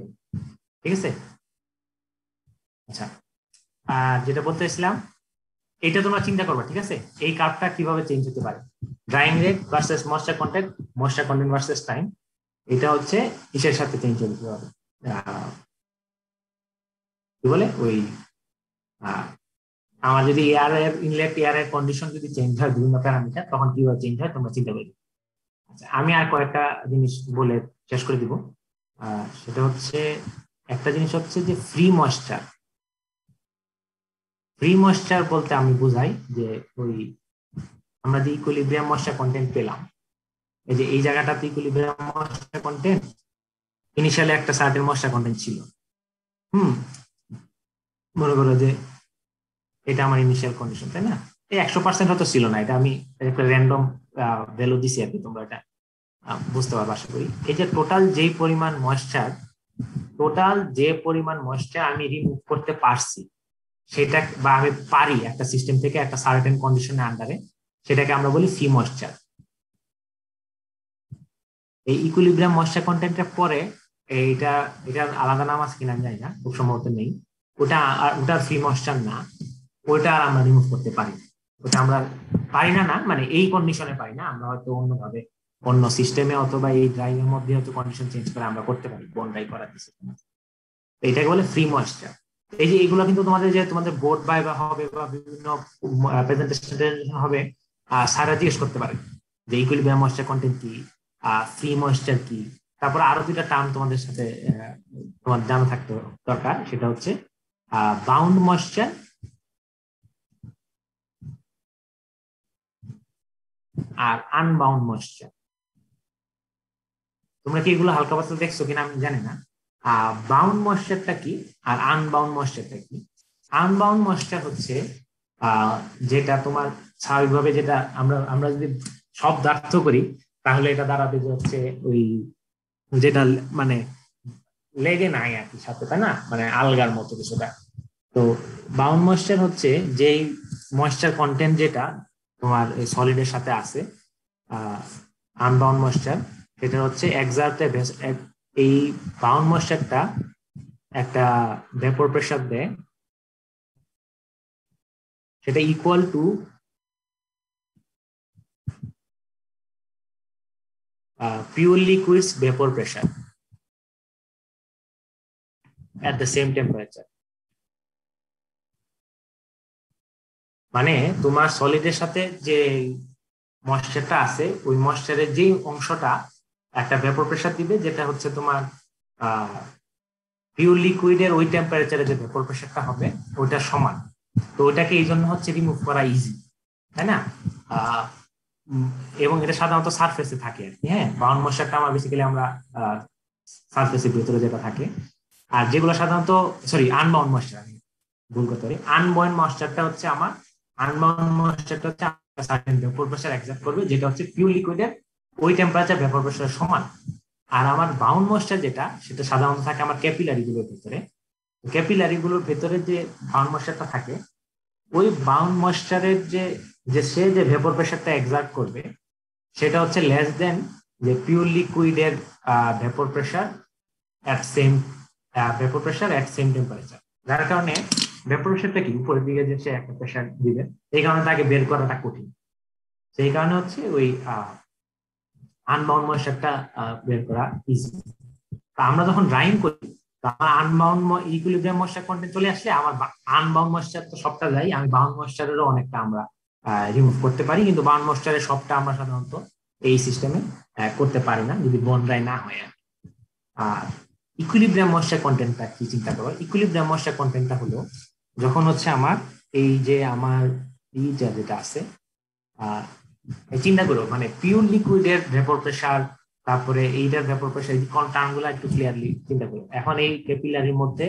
ঠিক আছে, আচ্ছা আর যেটা বলতেছিলাম এটা তোমরা চিন্তা করবে। ঠিক আছে, এই কার্ভটা কিভাবে চেঞ্জ হতে পারে, drawing rate versus moisture content versus time, এটা হচ্ছে ইসের সাথে চেঞ্জ হতে হবে, কি বলে ওই আমার যদি এয়ার এর ইনলেট এয়ার এর কন্ডিশন যদি চেঞ্জ হয় বিভিন্ন প্যারামিটার, তখন কিভাবে চেঞ্জ হয় তোমরা চিন্তা করবে। আচ্ছা, আমি আর কয়েকটা জিনিস বলে শেষ করে দিব। সেটা হচ্ছে, একটা জিনিস হচ্ছে যে ফ্রি ময়েশ্চার। ফ্রি ময়েশ্চার বলতে আমি বুঝাই যে ওই আমরা যে ইকুইলিব্রিয়াম ময়েশ্চার কন্টেন্ট পেলাম, এই যে এই জায়গাটাতে ইকুইলিব্রিয়াম ময়েশ্চার কন্টেন্ট, ইনিশিয়ালি একটা সার্টেন ময়েশ্চার কন্টেন্ট ছিল। মনে করো যে এটা আমার ইনিশিয়াল কন্ডিশন, তাই না? এই 100% হয়তো ছিল না, এটা আমি একটা র্যান্ডম ভ্যালু দিছি আর কি, তোমরা এটা বুঝতে পারবে আশা করি। এই যে টোটাল যে পরিমাণ ময়েশ্চার আমি রিমুভ করতে পারছি, সেটা বা আমি পারি একটা সিস্টেম থেকে একটা সার্টেন কন্ডিশনের আন্ডারে, সেটাকে আমরা বলি ফ্রি ময়েশ্চার। এই ইকুইলিব্রিয়াম ময়েশ্চার কন্টেন্টের পরে এটার আলাদা নাম আছে কিনা আমি জানি না, খুব সম্ভবত নেই। ওটা ফ্রি ময়েশ্চার না, ওটা আর আমরা রিমুভ করতে পারি না। ওটা আমরা পারি না, মানে এই কন্ডিশনে পারি না, আমরা হয়তো অন্যভাবে অন্য সিস্টেমে অথবা এই ড্রাইং এর মধ্যে হয়তো কন্ডিশন চেঞ্জ করে আমরা করতে পারি, বন ড্রাই করার সিস্টেম। এটাকে বলে ফ্রি ময়েশ্চার। এই যে এগুলো কিন্তু তোমাদের বোর্ড বাই বা হবে বা বিভিন্ন প্রেজেন্টেশন হবে, স্যাররা জিজ্ঞেস করতে পারে যে ইকুইলিব্রিয়াম ময়েশ্চার কন্টেন্ট কি, ফ্রি ময়েশ্চার কি। তারপর আরো দুইটা টার্ম তোমাদের সাথে তোমার জানা থাকতে দরকার, সেটা হচ্ছে বাউন্ড ময়েশ্চার আর আনবাউন্ড ময়েশ্চার। তোমরা কি এগুলো হালকা পাতলা দেখছো কিনা আমি জানি না। বাউন্ড ময়েশ্চারটা কি আর আনবাউন্ড ময়েশ্চারটা কি? আনবাউন্ড ময়েশ্চার হচ্ছে যেটা তোমার স্বাভাবিকভাবে, যেটা আমরা যদি শব্দার্থ করি তাহলে এটা দাঁড়াবে যে হচ্ছে ওই যেটা মানে লেগে নাই আর কি সাথে, তাই না? মানে আলগার মতো কিছুটা। তো বাউন্ড ময়েশ্চার হচ্ছে যেই ময়েশ্চার কন্টেন্ট যেটা তোমার এই সলিডের সাথে আছে। আনবাউন্ড ময়েশ্চার সেটা হচ্ছে এই বাউন্ড ময়েশ্চারটা একটা ভেপর প্রেসার দেয়, সেটা equal to pure liquids vapour pressure at the same temperature। মানে তোমার সলিডের সাথে যে ময়েশ্চারটা আছে, ওই ময়েশ্চারের যে অংশটা একটা ভেপর প্রেসার দিবে, যেটা হচ্ছে তোমার পিওর লিকুইডের ওই টেম্পারেচারে যে ভেপর প্রেসারটা হবে ওইটা সমান। তো ওইটাকে এই জন্য হচ্ছে রিমুভ করা ইজি, তাই না? এবং এটা সাধারণত সারফেসে থাকে আর কি। হ্যাঁ, বাউন্ড ময়েশ্চারটা আমার বেসিক্যালি আমরা সারফেসের ভিতরে যেটা থাকে, আর যেগুলো সাধারণত আনবাউন্ড ময়েশ্চার, আমি ভুল করতে পারি। আনবাউন্ড ময়েশ্চারটা হচ্ছে সার্টেন ভেপর প্রেসার এক্সাক্ট করবে, যেটা হচ্ছে পিওর লিকুইডের ওই টেম্পারেচার ভেপর প্রেসারের সমান। আর আমার বাউন্ড ময়েশ্চার সেটা সাধারণত থাকে আমার ক্যাপিলারি গুলোর ভিতরে। ক্যাপিলারি গুলোর ভেতরে যে বাউন্ড ময়েশ্চারটা থাকে, ওই বাউন্ড ময়েশ্চারের সে যে ভেপর প্রেসারটা এক্সাক্ট করবে, সেটা হচ্ছে লেস দেন যে পিওর লিকুইডের ভেপর প্রেসার এট সেম টেম্পারেচার। যার কারণে ভেপর প্রেসারটা কি উপরের দিকে যে সে একটা প্রেসার দিবে, এই কারণে তাকে বের করাটা কঠিন। সেই কারণে হচ্ছে ওই আনবাউন্ড ময়েশ্চারটা বের করা ইজি। আমরা যখন ড্রাইং করি, আমার আনবাউন্ড ইকুইলিব্রিয়াম ময়েশ্চার কন্টেন্ট চলে আসলে আমার আনবাউন্ড ময়েশ্চার তো সবটা যাই, আমি বাউন্ড ময়েশ্চারেরও অনেকটা আমরা রিমুভ করতে পারি, কিন্তু বাউন্ড ময়েশ্চারের সবটা আমরা সাধারণত এই সিস্টেমে করতে পারি না যদি বন ড্রাই না হয়। আর ইকুইলিব্রিয়াম ময়েশ্চার কন্টেন্টটা কি চিন্তা করো। ইকুইলিব্রিয়াম ময়েশ্চার কন্টেন্টটা হলো যখন হচ্ছে আমার এই যে আমার এইটা যেটা আছে, চিন্তা করো মানে পিওর লিকুইডের ভেপর প্রেসার, তারপরে এইটার ভেপর প্রেসার, এই টার্মগুলো একটু ক্লিয়ারলি চিন্তা করো। এখন এই ক্যাপিলারির মধ্যে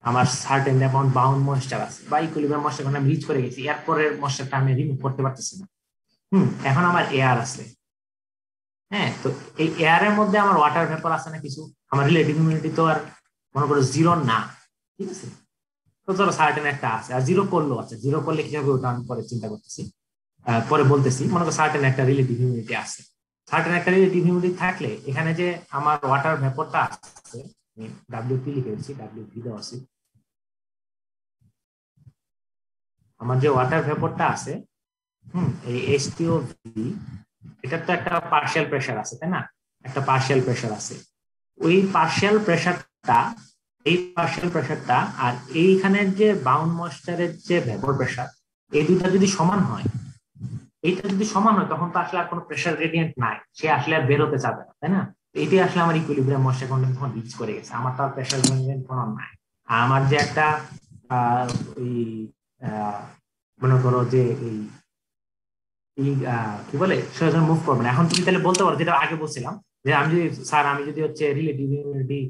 আমার সার্টেন অ্যামাউন্ট বাউন্ড ময়েশ্চার আছে বা ইকুইলিব্রিয়াম ময়েশ্চার আমি রিচ করে গেছি, এরপরের ময়েশ্চারটা আমি রিমুভ করতে পারতেছি না। এখন আমার এয়ার আছে। হ্যাঁ, তো এই এয়ারের মধ্যে আমার ওয়াটার ভেপর আছে না কিছু, আমার রিলেটিভ হিউমিডিটি তো আর মনে করো জিরো না, ঠিক আছে? তো ধরো সার্টেন একটা আছে, আর জিরো করলেও আছে। জিরো করলে কি হবে ওটা আমি পরে চিন্তা করতেছি, পরে বলতেছি। মনে করো সার্টেন একটা রিলেটিভ হিউমিডিটি আছে। সার্টেন একটা রিলেটিভ হিউমিডিটি থাকলে এখানে যে আমার ওয়াটার ভেপরটা আছে, ডাব্লিউপি লিখে দিচ্ছি, ডাব্লিউপি দেওয়া আছে। আমার যে ওয়াটার ভেপরটা আছে, এই H2O, এটা তো একটা পার্শিয়াল প্রেসার আছে, তাই না? একটা পার্শিয়াল প্রেসার আছে। ওই পার্শিয়াল প্রেসারটা এই পার্শিয়াল প্রেসারটা আর এইখানের যে বাউন্ড ময়েশ্চারের যে ভেপর প্রেসার, এই দুইটা যদি সমান হয়, এইটা যদি সমান হয় তখন তো আসলে আর কোনো প্রেসার গ্রেডিয়েন্ট নাই, সে আসলে আর বেরোতে চাবে না, তাই না? এইটাই আসলে আমার ইকুইলিব্রিয়াম ময়েশ্চার কন্টেন্ট তখন রিচ করে গেছে, আমার তো আর প্রেসার গ্রেডিয়েন্ট কোনো নাই। আমার যে একটা ওই মনে করো যে এই কি বলে সেটা মুভ করবে না। এখন তুমি তাহলে বলতে পারো যেটা আগে বলছিলাম, যে আমি যদি স্যার আমি যদি হচ্ছে রিলেটিভ হিউমিডিটি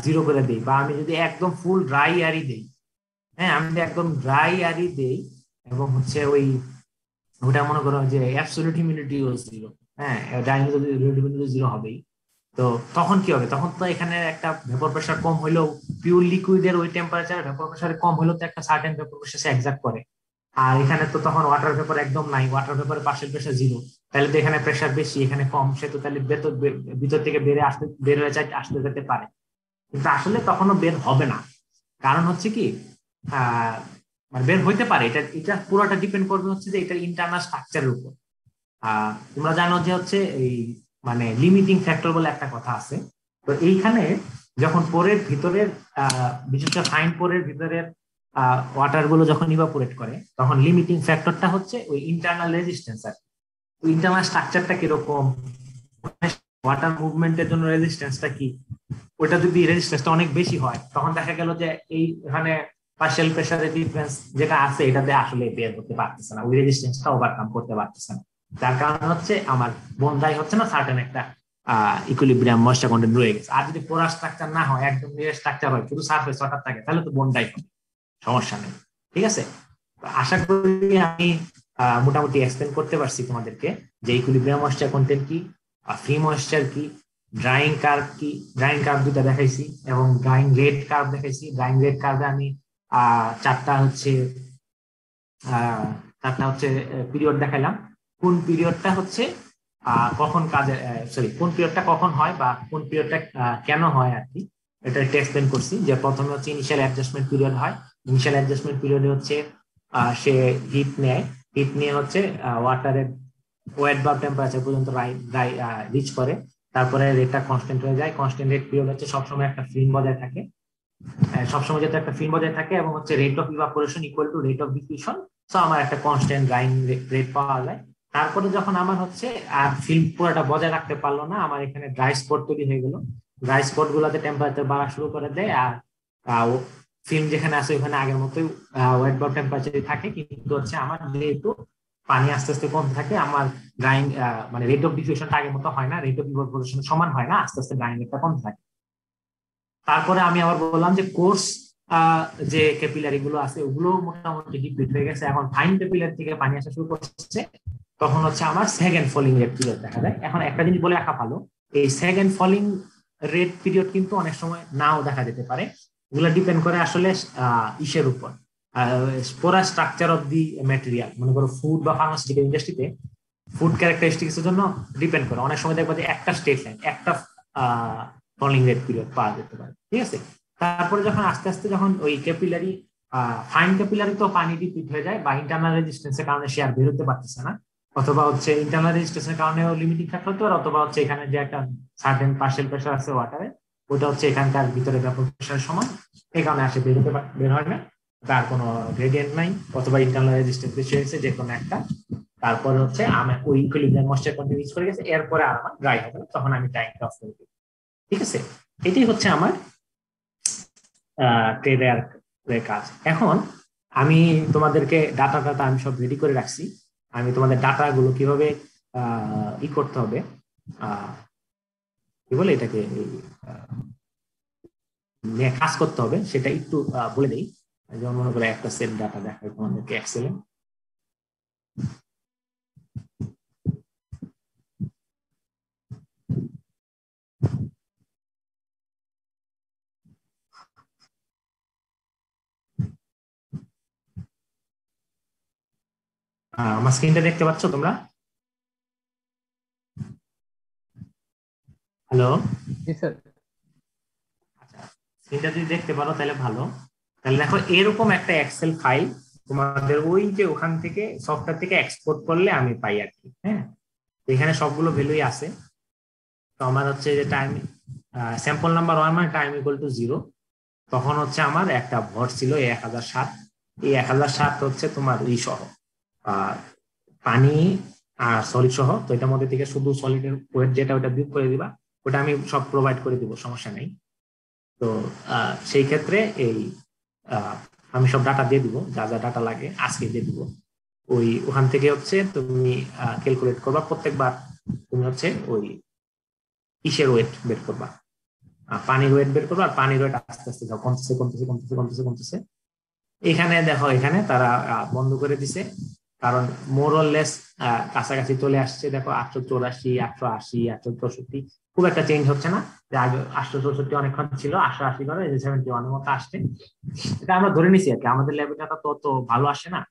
0 করে দিই, বা আমি যদি একদম ফুল ড্রাই এয়ারই দিই, হ্যাঁ আমি যদি একদম ড্রাই এয়ারই দেই এবং হচ্ছে ওটা মনে করো যে অ্যাবসলিউট হিউমিডিটিও 0, হ্যাঁ ড্রাই হিউমিডিটি 0 হবেই। তো তখন কি হবে? তখন তো এখানে একটা ভেপর প্রেসার কম হইলেও পিওর লিকুইডের ওই টেম্পারেচার ভেপর প্রেসার কম হইলেও তো একটা সার্টেন ভেপর প্রেসার সে এক্সাক্ট করে। আর এখানে তো তখন ওয়াটার ভেপর একদম নাই, ওয়াটার ভেপরের পার্শিয়াল প্রেসার 0, তাহলে তো এখানে প্রেসার বেশি এখানে কম, সে তো তাহলে ভিতর থেকে বের হয়ে আসতে যেতে পারে, কিন্তু আসলে তখনও বের হবে না। কারণ হচ্ছে কি মানে বের হইতে পারে, এটা এটা পুরোটা ডিপেন্ড করবে হচ্ছে যে এটার ইন্টারনাল স্ট্রাকচারের উপর। তোমরা জানো যে হচ্ছে এই মানে লিমিটিং ফ্যাক্টর বলে একটা কথা আছে। তো এইখানে যখন পোরের ভিতরের বিশেষ করে ফাইন পোরের ভিতরের ওয়াটার গুলো যখন ইভাপোরেট করে, তখন লিমিটিং ফ্যাক্টরটা হচ্ছে ওই ইন্টারনাল রেজিস্ট্যান্স। আর ইন্টারনাল স্ট্রাকচারটা কিরকম, ওয়াটার মুভমেন্টের জন্য রেজিস্ট্যান্সটা কি, ওইটা যদি রেজিস্ট্যান্সটা অনেক বেশি হয় তখন দেখা গেল যে এইখানে পার্শিয়াল প্রেসারের ডিফারেন্স যেটা আছে এটাতে আসলে বের হতে পারতেছে না, ওই রেজিস্ট্যান্সটা ওভারকাম করতে পারতেছে না। যার কারণে হচ্ছে আমার বন্ধাই হচ্ছে না, সার্টেন একটা ইকুইলিব্রিয়াম ময়েশ্চার কন্টেন্ট রয়ে গেছে। আর যদি পোরাস স্ট্রাকচার না হয়, একদম নিয়ার স্ট্রাকচার হয়, শুধু সারফেস ওয়াটার থাকে, তাহলে তো বন্ধাই হবে, সমস্যা নেই। ঠিক আছে, আশা করি আমি মোটামুটি এক্সপ্লেন করতে পারছি তোমাদেরকে যে ইকুইলিব্রিয়াম ময়েশ্চার কন্টেন্ট কি, ফ্রি ময়েশ্চার কি, ড্রাইং কার্ভ কি। ড্রাইং কার্ভ দুটা দেখাইছি এবং ড্রাইং রেট কার্ভ দেখাইছি। ড্রাইং রেট কার্ভে আমি চারটা হচ্ছে পিরিয়ড দেখাইলাম। কোন পিরিয়ডটা হচ্ছে কখন কাজে, সরি কোন পিরিয়ডটা কখন হয় বা কোন পিরিয়ডটা কেন হয় আর কি, এটা এক্সপ্লেন করছি। যে প্রথমে হচ্ছে ইনিশিয়াল অ্যাডজাস্টমেন্ট পিরিয়ড হয়। ইনিশিয়াল অ্যাডজাস্টমেন্ট পিরিয়ডে হচ্ছে সে হিট নেয়, হিট নিয়ে হচ্ছে ওয়াটারের ওয়েট বা টেম্পারেচার পর্যন্ত রিচ করে, তারপরে রেটটা কনস্ট্যান্ট হয়ে যায়। কনস্ট্যান্ট রেট পিরিয়ড হচ্ছে সবসময় একটা ফিল্ম বজায় থাকে, সবসময় যাতে একটা ফিল্ম বজায় থাকে এবং হচ্ছে rate of evaporation equal to rate of diffusion, so আমার একটা কনস্ট্যান্ট ড্রাইং রেট পাওয়া যায়। তারপরে যখন আমার হচ্ছে আর ফিল্ম পুরোটা বজায় রাখতে পারলো না, আমার এখানে ড্রাই স্পট তৈরি হয়ে গেল। ড্রাই স্পট গুলোতে টেম্পারেচার বাড়া শুরু করে দেয়, আর ফিল্ম যেখানে আছে ওখানে আগের মতোই ওয়েট বা টেম্পারেচারই থাকে, কিন্তু হচ্ছে আমার যেহেতু পানি আস্তে আস্তে কম থাকে, আমার ড্রাইং মানে রেট অফ ডিফিউশনটা আগের মতো হয় না, রেট অফ ইভাপোরেশন সমান হয় না, আস্তে আস্তে ড্রাইং রেটটা কম থাকে। তারপরে আমি আবার বললাম যে কোর্স যে ক্যাপিলারি গুলো আছে ওগুলো মোটামুটি ডিপ্লিট হয়ে গেছে, এখন ফাইন ক্যাপিলারি থেকে পানি আসা শুরু করছে, তখন হচ্ছে আমার সেকেন্ড ফলিং রেট পিরিয়ড দেখা যায়। এখন একটা জিনিস বলে রাখা ভালো, এই সেকেন্ড ফলিং রেট পিরিয়ড কিন্তু অনেক সময় নাও দেখা যেতে পারে, এগুলো ডিপেন্ড করে আসলে ইসের উপর, পুরা স্ট্রাকচার অফ দি ম্যাটেরিয়াল। মনে করো ফুড বা ফার্মাসিউটিক্যাল ইন্ডাস্ট্রিতে ফুড ক্যারেক্টারিস্টিক্স এর জন্য ডিপেন্ড করে, অনেক সময় দেখবা যে একটা স্টেট লাইন একটা ফলিং রেট পিরিয়ড পাওয়া যেতে পারে। ঠিক আছে, তারপরে যখন আস্তে আস্তে যখন ওই ক্যাপিলারি ফাইন ক্যাপিলারি তো পানি ডিপ্লিট হয়ে যায় বা ইন্টারনাল রেজিস্ট্যান্সের কারণে সে আর বেরোতে পারতেছে না, অথবা হচ্ছে ইন্টারনাল রেজিস্ট্যান্সের কারণেও লিমিটিং ফ্যাক্টর হতে পারে, অথবা হচ্ছে এখানে যে একটা সার্টেন পার্শিয়াল প্রেসার আছে ওয়াটারে, ওটা হচ্ছে এখানকার ভিতরে ব্যাপক প্রেসারের সমান, এই কারণে আসে বের হয় না, তার কোনো গ্রেডিয়েন্ট নাই, অথবা ইন্টারনাল রেজিস্ট্যান্স বেশি হয়েছে যে কোনো একটা। তারপরে হচ্ছে আমার ওই ইকুইলিব্রিয়াম ময়েশ্চার কন্টেন্ট রিচ করে গেছে, এরপরে আর আমার ড্রাই হবে না, তখন আমি ড্রাইংটা অফ করে দিই। ঠিক আছে, এটাই হচ্ছে আমার ট্রেডের কাজ। এখন আমি তোমাদেরকে ডাটা আমি সব রেডি করে রাখছি, আমি তোমাদের ডাটা গুলো কিভাবে ই করতে হবে, কি বলে এটাকে কাজ করতে হবে সেটা একটু বলে দিই। যেমন মনে করে একটা সেট ডাটা দেখাই তোমাদেরকে এক্সেলে। আমার স্ক্রিনটা দেখতে পাচ্ছ তোমরা? হ্যালো, আচ্ছা, স্ক্রিনটা যদি দেখতে পারো তাহলে ভালো। তাহলে দেখো এরকম একটা এক্সেল ফাইল তোমাদের ওই যে ওখান থেকে সফটওয়্যার থেকে এক্সপোর্ট করলে আমি পাই আর কি। হ্যাঁ, এখানে সবগুলো ভ্যালুই আছে। তো আমার হচ্ছে যে টাইম স্যাম্পল নাম্বার 1 মানে টাইম ইকুয়াল টু 0, তখন হচ্ছে আমার একটা ভর ছিল 1007। এই 1007 হচ্ছে তোমার ই সহ আহ পানি আর সলিড সহ। তো এটার মধ্যে থেকে শুধু সলিডের ওয়েট যেটা ওটা বিয়োগ করে দিবা, ওটা আমি সব প্রোভাইড করে দিব, সমস্যা নেই। তো সেই ক্ষেত্রে এই আহ, আমি সব ডাটা দিয়ে দিব, যা যা ডাটা লাগে আজকে দিয়ে দিব। ওখান থেকে হচ্ছে তুমি ক্যালকুলেট করবা প্রত্যেকবার। তুমি হচ্ছে ওই ইসের ওয়েট বের করবা, পানির ওয়েট বের করবা। আর পানির ওয়েট আস্তে আস্তে যাও কমতেছে কমতেছে কমতেছে কমতেছে কমতেছে। এখানে দেখো, এখানে তারা বন্ধ করে দিছে, কারণ মোরলেস কাছাকাছি চলে আসছে। দেখো 884, 880, 864, খুব একটা চেঞ্জ হচ্ছে না। যে আগে 864 অনেকক্ষণ ছিল, 880 করে 71 মতো আসছে। এটা আমরা ধরে নিছি আর কি, আমাদের ল্যাবের ডাটা তো ভালো আসে না।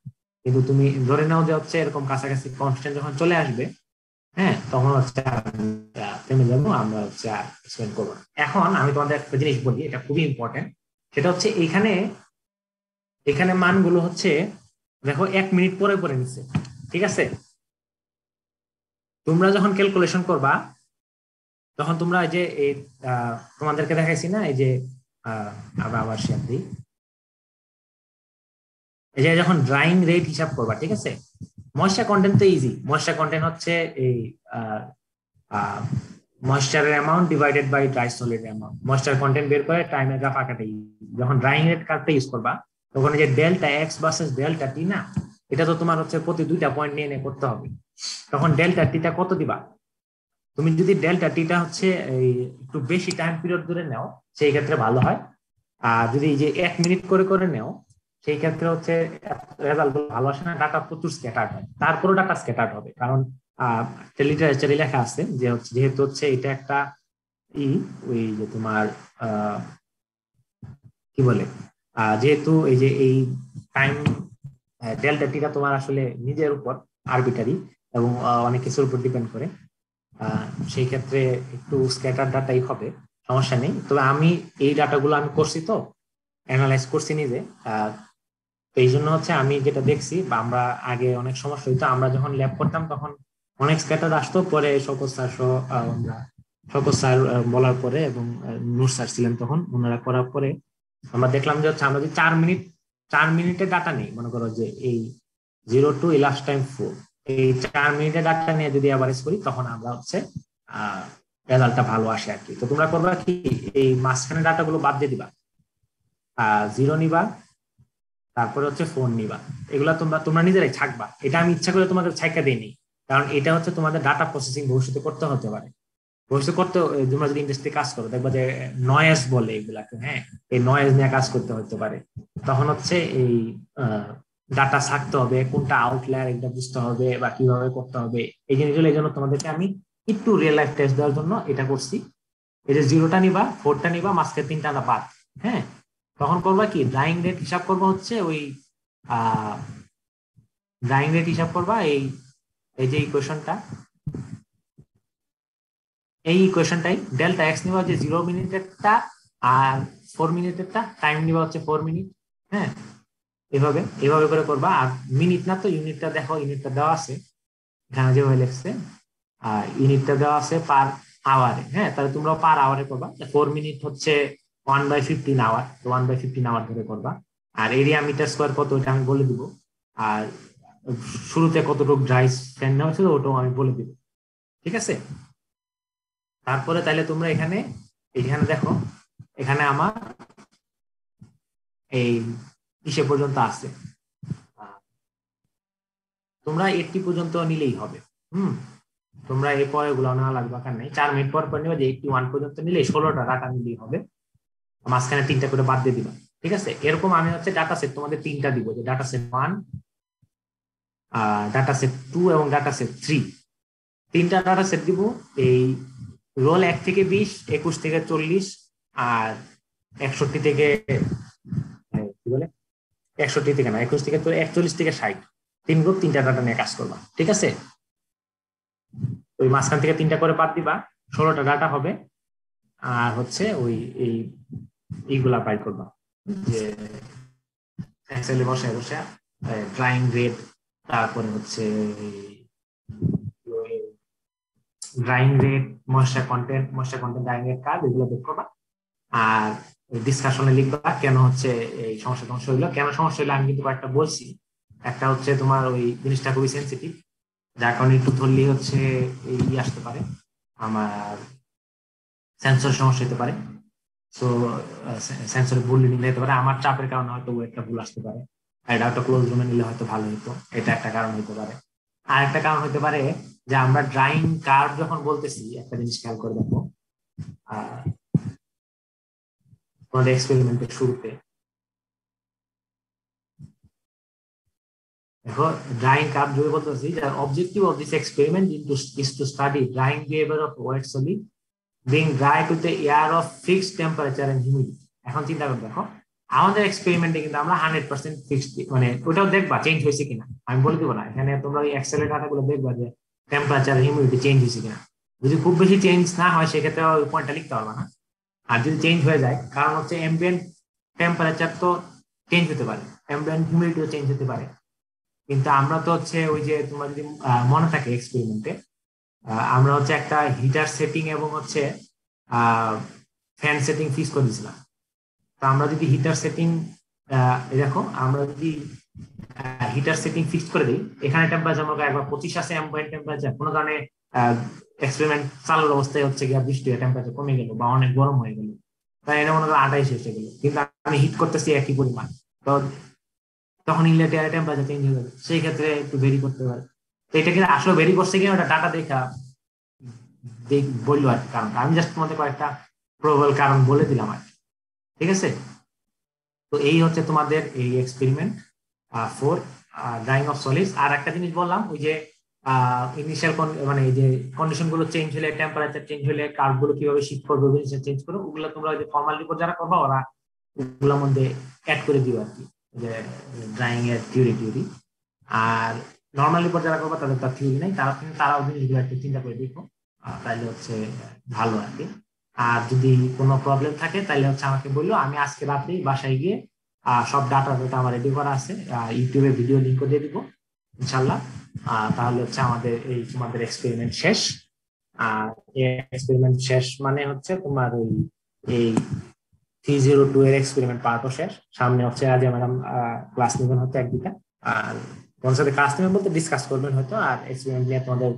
কিন্তু তুমি ধরে নাও যে হচ্ছে এরকম কাছাকাছি কনস্ট্যান্ট যখন চলে আসবে, হ্যাঁ, তখন হচ্ছে থেমে যাবো, আমরা হচ্ছে আর এক্সপ্লেন করবো না। এখন আমি তোমাদের একটা জিনিস বলি, এটা খুবই ইম্পর্টেন্ট। সেটা হচ্ছে এখানে এখানে মানগুলো হচ্ছে দেখো 1 মিনিট পরে পরে নিচ্ছে, ঠিক আছে? তোমরা যখন ক্যালকুলেশন করবা, তখন তোমরা এই যে এই তোমাদেরকে দেখাইছি না, এই যে আবার শেয়ার দিই, এই যে যখন ড্রাইং রেট হিসাব করবা, ঠিক আছে? ময়েশ্চার কন্টেন্ট তো ইজি। ময়েশ্চার কন্টেন্ট হচ্ছে এই ময়েশ্চারের amount divided by dry solid amount. Moisture content বের করে টাইমের গ্রাফ আঁকাটা ইজি। যখন ড্রাইং রেট কার্ভটা ইউজ করবা, তখন এই যে ডেল্টা এক্স ভার্সেস ডেল্টা টি না, এটা তো তোমার হচ্ছে প্রতি 2টা পয়েন্ট নিয়ে নিয়ে করতে হবে। তখন ডেল্টা টিটা কত দিবা? তুমি যদি ডেল্টা টিটা হচ্ছে এই একটু বেশি টাইম পিরিয়ড ধরে নাও, সেই ক্ষেত্রে ভালো হয়। আর যদি এই যে 1 মিনিট করে করে নাও, সেই ক্ষেত্রে হচ্ছে রেজাল্ট ভালো আসে না, ডাটা প্রচুর স্ক্যাটার্ড হয়। তারপরও ডাটা স্ক্যাটার্ড হবে, কারণ লিটারেচারে লেখা আছে যে হচ্ছে যেহেতু হচ্ছে এটা একটা ওই যে তোমার কি বলে, যেহেতু এই যে এই টাইম ডেল্টা টিটা তোমার আসলে নিজের উপর আরবিটারি এবং অনেক কিছুর উপর ডিপেন্ড করে, সেই ক্ষেত্রে একটু স্ক্যাটার ডাটাই হবে, সমস্যা নেই। তবে আমি এই ডাটাগুলো আমি করছি, তো অ্যানালাইজ করছি নিজে। তো এই জন্য হচ্ছে আমি যেটা দেখছি, বা আমরা আগে অনেক সমস্যা হইতো, আমরা যখন ল্যাব করতাম তখন অনেক স্ক্যাটার আসতো। পরে শওকত স্যার সহ আমরা শওকত স্যার বলার পরে এবং নূর স্যার ছিলেন তখন, ওনারা করার পরে আমরা দেখলাম যে হচ্ছে আমরা যদি 4 মিনিটের ডাটা নেই, মনে করো যে এই 0 to elapsed time 4, এই 4 মিনিটের ডাটা নিয়ে যদি অ্যাভারেজ করি, তখন আমরা হচ্ছে রেজাল্টটা ভালো আসে আর কি। তো তোমরা করবা কি, এই মাঝখানে ডাটাগুলো বাদ দিয়ে দিবা, 0 নিবা, তারপরে হচ্ছে 4 নিবা। এগুলা তোমরা তোমরা নিজেরাই থাকবা। এটা আমি ইচ্ছা করে তোমাদের ছাইকা দেইনি, কারণ এটা হচ্ছে তোমাদের ডাটা প্রসেসিং ভবিষ্যতে করতে হতে পারে। ভবিষ্যতে করতে, তোমরা যদি ইন্ডাস্ট্রি কাজ করো, দেখবা যে নয়েজ বলে এগুলাকে, হ্যাঁ, এই নয়েজ নিয়ে কাজ করতে হতে পারে। তখন হচ্ছে এই ডাটা থাকতে হবে, কোনটা আউটলায়ার এটা বুঝতে হবে, বা কিভাবে করতে হবে এই জিনিসগুলো। এই জন্য তোমাদেরকে আমি একটু রিয়েল লাইফ টেস্ট দেওয়ার জন্য এটা করছি। এই যে 0টা নিবা, 4টা নিবা, মাঝখানে 3টা বাদ, হ্যাঁ। তখন করবা কি, ড্রাইং রেট হিসাব করবা হচ্ছে ওই ড্রাইং রেট হিসাব করবা এই এই যে ইকুয়েশনটা, এই ইকুয়েশনটাই ডেল্টা এক্স নিবা হচ্ছে 0 মিনিটেরটা, আর 4 মিনিটেরটা টাইম নিবা হচ্ছে 4 মিনিট, হ্যাঁ। এভাবে এভাবে করে করবা। আর মিনিট না তো ইউনিটটা দেখো, ইউনিটটা দেওয়া আছে এখানে যেভাবে লিখছে, আর ইউনিটটা দেওয়া আছে পার আওয়ারে, হ্যাঁ। তাহলে তোমরা পার আওয়ারে করবা। 4 মিনিট হচ্ছে 1/15 আওয়ার, তো 1/15 আওয়ার ধরে করবা। আর এরিয়া মিটার স্কোয়ার কত, ওটা আমি বলে দিব। আর শুরুতে কতটুকু ড্রাই ফ্যান নেওয়া হয়েছিল ওটাও আমি বলে দিব, ঠিক আছে? তারপরে তাহলে তোমরা এখানে এখানে দেখো, এখানে আমার এই কিসে পর্যন্ত আছে, তোমরা 80 পর্যন্ত নিলেই হবে। তোমরা এই পরে গুলো নেওয়া লাগবে, কারণ নেই 4 মিনিট পর পর নিবে, যে 81 পর্যন্ত নিলে 16টা ডাটা নিলেই হবে। মাঝখানে 3টা করে বাদ দিয়ে দিবা, ঠিক আছে? এরকম আমি হচ্ছে ডাটা সেট তোমাদের 3টা দিব, যে ডাটা সেট 1, ডাটা সেট 2 এবং ডাটা সেট 3। 3টা ডাটা সেট দিব। এই রোল 1 থেকে 20, 21 থেকে 40, আর 61 থেকে কি বলে 61 থেকে না 21 থেকে 41 থেকে 60, 3 গ্রুপ 3টা ডাটা নিয়ে কাজ করবা, ঠিক আছে? ওই মাঝখান থেকে 3টা করে বাদ দিবা, 16টা ডাটা হবে। আর হচ্ছে ওই এইগুলা বাইর করবা, যে এক্সেলে বসে বসে ড্রাইং রেট, তারপরে হচ্ছে drying rate, moisture content drawing rate curve, এগুলো বের করবা। আর ডিসকাশনে লিখবা কেন হচ্ছে এই সমস্যা হইলো, কেন সমস্যা হইলো আমি কিন্তু কয়েকটা বলছি। একটা হচ্ছে তোমার ওই জিনিসটা খুবই সেন্সিটিভ, যার কারণে একটু ধরলেই হচ্ছে এই আসতে পারে, আমার সেন্সর সমস্যা হতে পারে। সো সেন্সরে ভুল রিডিং হতে পারে, আমার চাপের কারণে হয়তো একটা ভুল আসতে পারে। এটা একটা ক্লোজ রুমে নিলে হয়তো ভালো হতো, এটা একটা কারণ হতে পারে। আর একটা কারণ হতে পারে যে আমরা ড্রাইং কার্ভ যখন বলতেছি, একটা জিনিস খেয়াল করে দেখো তোমাদের এক্সপেরিমেন্টের শুরুতে দেখো, ড্রাইং কার্ভ যদি বলতেছি, যার objective of this experiment is to study drying behaviour of wet solid being dry to the air of fixed temperature and humidity। এখন চিন্তা করে দেখো, আমাদের এক্সপেরিমেন্টে কিন্তু আমরা 100% ফিক্সড, মানে ওটাও দেখবা চেঞ্জ হয়েছে কিনা, আমি বলে দিব না, এখানে তোমরা ওই এক্সেলের ডাটাগুলো দেখবা যে টেম্পারেচার হিউমিডিটি চেঞ্জ হয়েছে কিনা। যদি খুব বেশি চেঞ্জ না হয় সেক্ষেত্রে ওই পয়েন্টটা লিখতে পারবা না। আর যদি চেঞ্জ হয়ে যায়, কারণ হচ্ছে অ্যাম্বিয়েন্ট টেম্পারেচার তো চেঞ্জ হতে পারে, অ্যাম্বিয়েন্ট হিউমিডিটিও চেঞ্জ হতে পারে, কিন্তু আমরা তো হচ্ছে ওই যে তোমার যদি মনে থাকে এক্সপেরিমেন্টে আমরা হচ্ছে একটা হিটার সেটিং এবং হচ্ছে ফ্যান সেটিং ফিক্স করে দিয়েছিলাম। তো আমরা যদি হিটার সেটিং দেখো, আমরা যদি হিটার সেটিং ফিক্স করে দিই, এখানে টেম্পারেচার মনে একবার 25 আছে অ্যাম্বিয়েন্ট টেম্পারেচার, কোনো কারণে এক্সপেরিমেন্ট চালুর অবস্থায় হচ্ছে গিয়ে বৃষ্টি হয়ে টেম্পারেচার কমে গেল বা অনেক গরম হয়ে গেল, তাই এটা মনে করো 28 এসে গেল, কিন্তু আমি হিট করতেছি একই পরিমাণ, তো তখন ইনলেট এয়ার টেম্পারেচার চেঞ্জ হয়ে যাবে, সেই ক্ষেত্রে একটু ভেরি করতে পারে। তো এটা কিন্তু আসলে ভেরি করছে কিনা ওটা ডাটা দেখা বললো আর কি, কারণ আমি জাস্ট তোমাদের কয়েকটা প্রবল কারণ বলে দিলাম আর কি, ঠিক আছে। তো এই হচ্ছে তোমাদের এই এক্সপেরিমেন্ট 4 ড্রাইং অফ সলিডস। আর একটা জিনিস বললাম, ওই যে ইনিশিয়াল মানে এই যে কন্ডিশন গুলো চেঞ্জ হলে, টেম্পারেচার চেঞ্জ হলে কার্ভ গুলো কিভাবে শিফট করবে, চেঞ্জ করবে, ওগুলো তোমরা ওই যে ফর্মাল রিপোর্ট যারা করবা ওরা ওগুলোর মধ্যে অ্যাড করে দিও আর কি, যে ড্রাইং এর থিওরি। আর নর্মাল রিপোর্ট যারা করবা তাদের তার থিওরি নাই, তারাও জিনিসগুলো একটু চিন্তা করে দেখো, তাইলে হচ্ছে ভালো আর কি। আর যদি কোনো প্রবলেম থাকে তাহলে হচ্ছে আমাকে বললো, আমি আজকে রাতেই বাসায় গিয়ে সব ডাটা আমার রেডি করা আছে, ইউটিউবে ভিডিও লিঙ্ক দিয়ে দিব ইনশাল্লাহ। তাহলে হচ্ছে আমাদের এই তোমাদের এক্সপেরিমেন্ট শেষ। আর এক্সপেরিমেন্ট শেষ মানে হচ্ছে তোমার ওই এই 302 এর এক্সপেরিমেন্ট পার্টও শেষ। সামনে হচ্ছে আজ ম্যাডাম ক্লাস নেবেন হয়তো 1-2টা, আর তোমার সাথে ক্লাস নেবেন বলতে ডিসকাস করবেন হয়তো, আর এক্সপেরিমেন্ট নিয়ে তোমাদের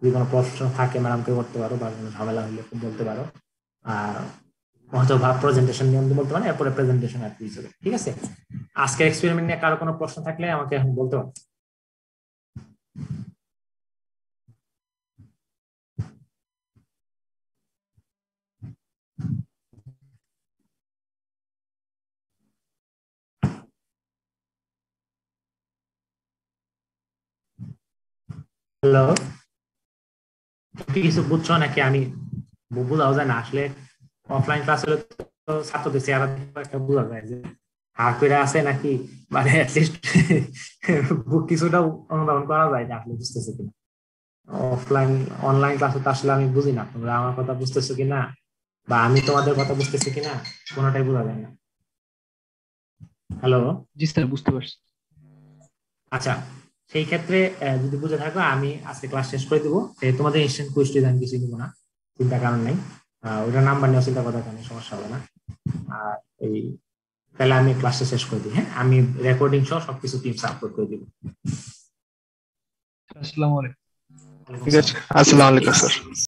যদি কোনো প্রশ্ন থাকে ম্যাডামকে করতে পারো, বা কোনো ঝামেলা হলে বলতে পারো, আর হয়তো প্রেজেন্টেশন নিয়ম বলতে পারো, এরপরে প্রেজেন্টেশন আর কি হিসেবে, ঠিক আছে। আজকের এক্সপেরিমেন্ট নিয়ে কারো কোনো প্রশ্ন থাকলে আমাকে এখন বলতে পারো। হ্যালো, কিছু বুঝছো নাকি? আমি বোঝাও যায় না আসলে, অফলাইন ক্লাস হলে তো ছাত্রদের চেহারা একটা বোঝা যায় যে হাফেরা আছে নাকি, মানে অ্যাটলিস্ট কিছুটা অনুধাবন করা যায় যে আসলে বুঝতেছে কিনা। অফলাইন অনলাইন ক্লাসে তো আসলে আমি বুঝি না তোমরা আমার কথা বুঝতেছো কিনা, বা আমি তোমাদের কথা বুঝতেছি কিনা, কোনোটাই বোঝা যায় না। হ্যালো, জি স্যার, বুঝতে পারছি। আচ্ছা, সেই ক্ষেত্রে যদি বুঝে থাকো আমি আজকে ক্লাস শেষ করে দেবো। তোমাদের ইনস্ট্যান্ট কুইজ আমি কিছু দিব না, চিন্তা কারণ নেই, ওটা নাম্বার নিয়ে চিন্তা করার কারণে সমস্যা হবে না। আর এই তাহলে আমি ক্লাসটা শেষ করে দিই, হ্যাঁ, আমি রেকর্ডিং সহ সবকিছু টিপস আপলোড করে দিব। আসসালামু আলাইকুম। ওয়ালাইকুম ঠিক আছে, আসসালাম। আসসালামু আলাইকুম স্যার।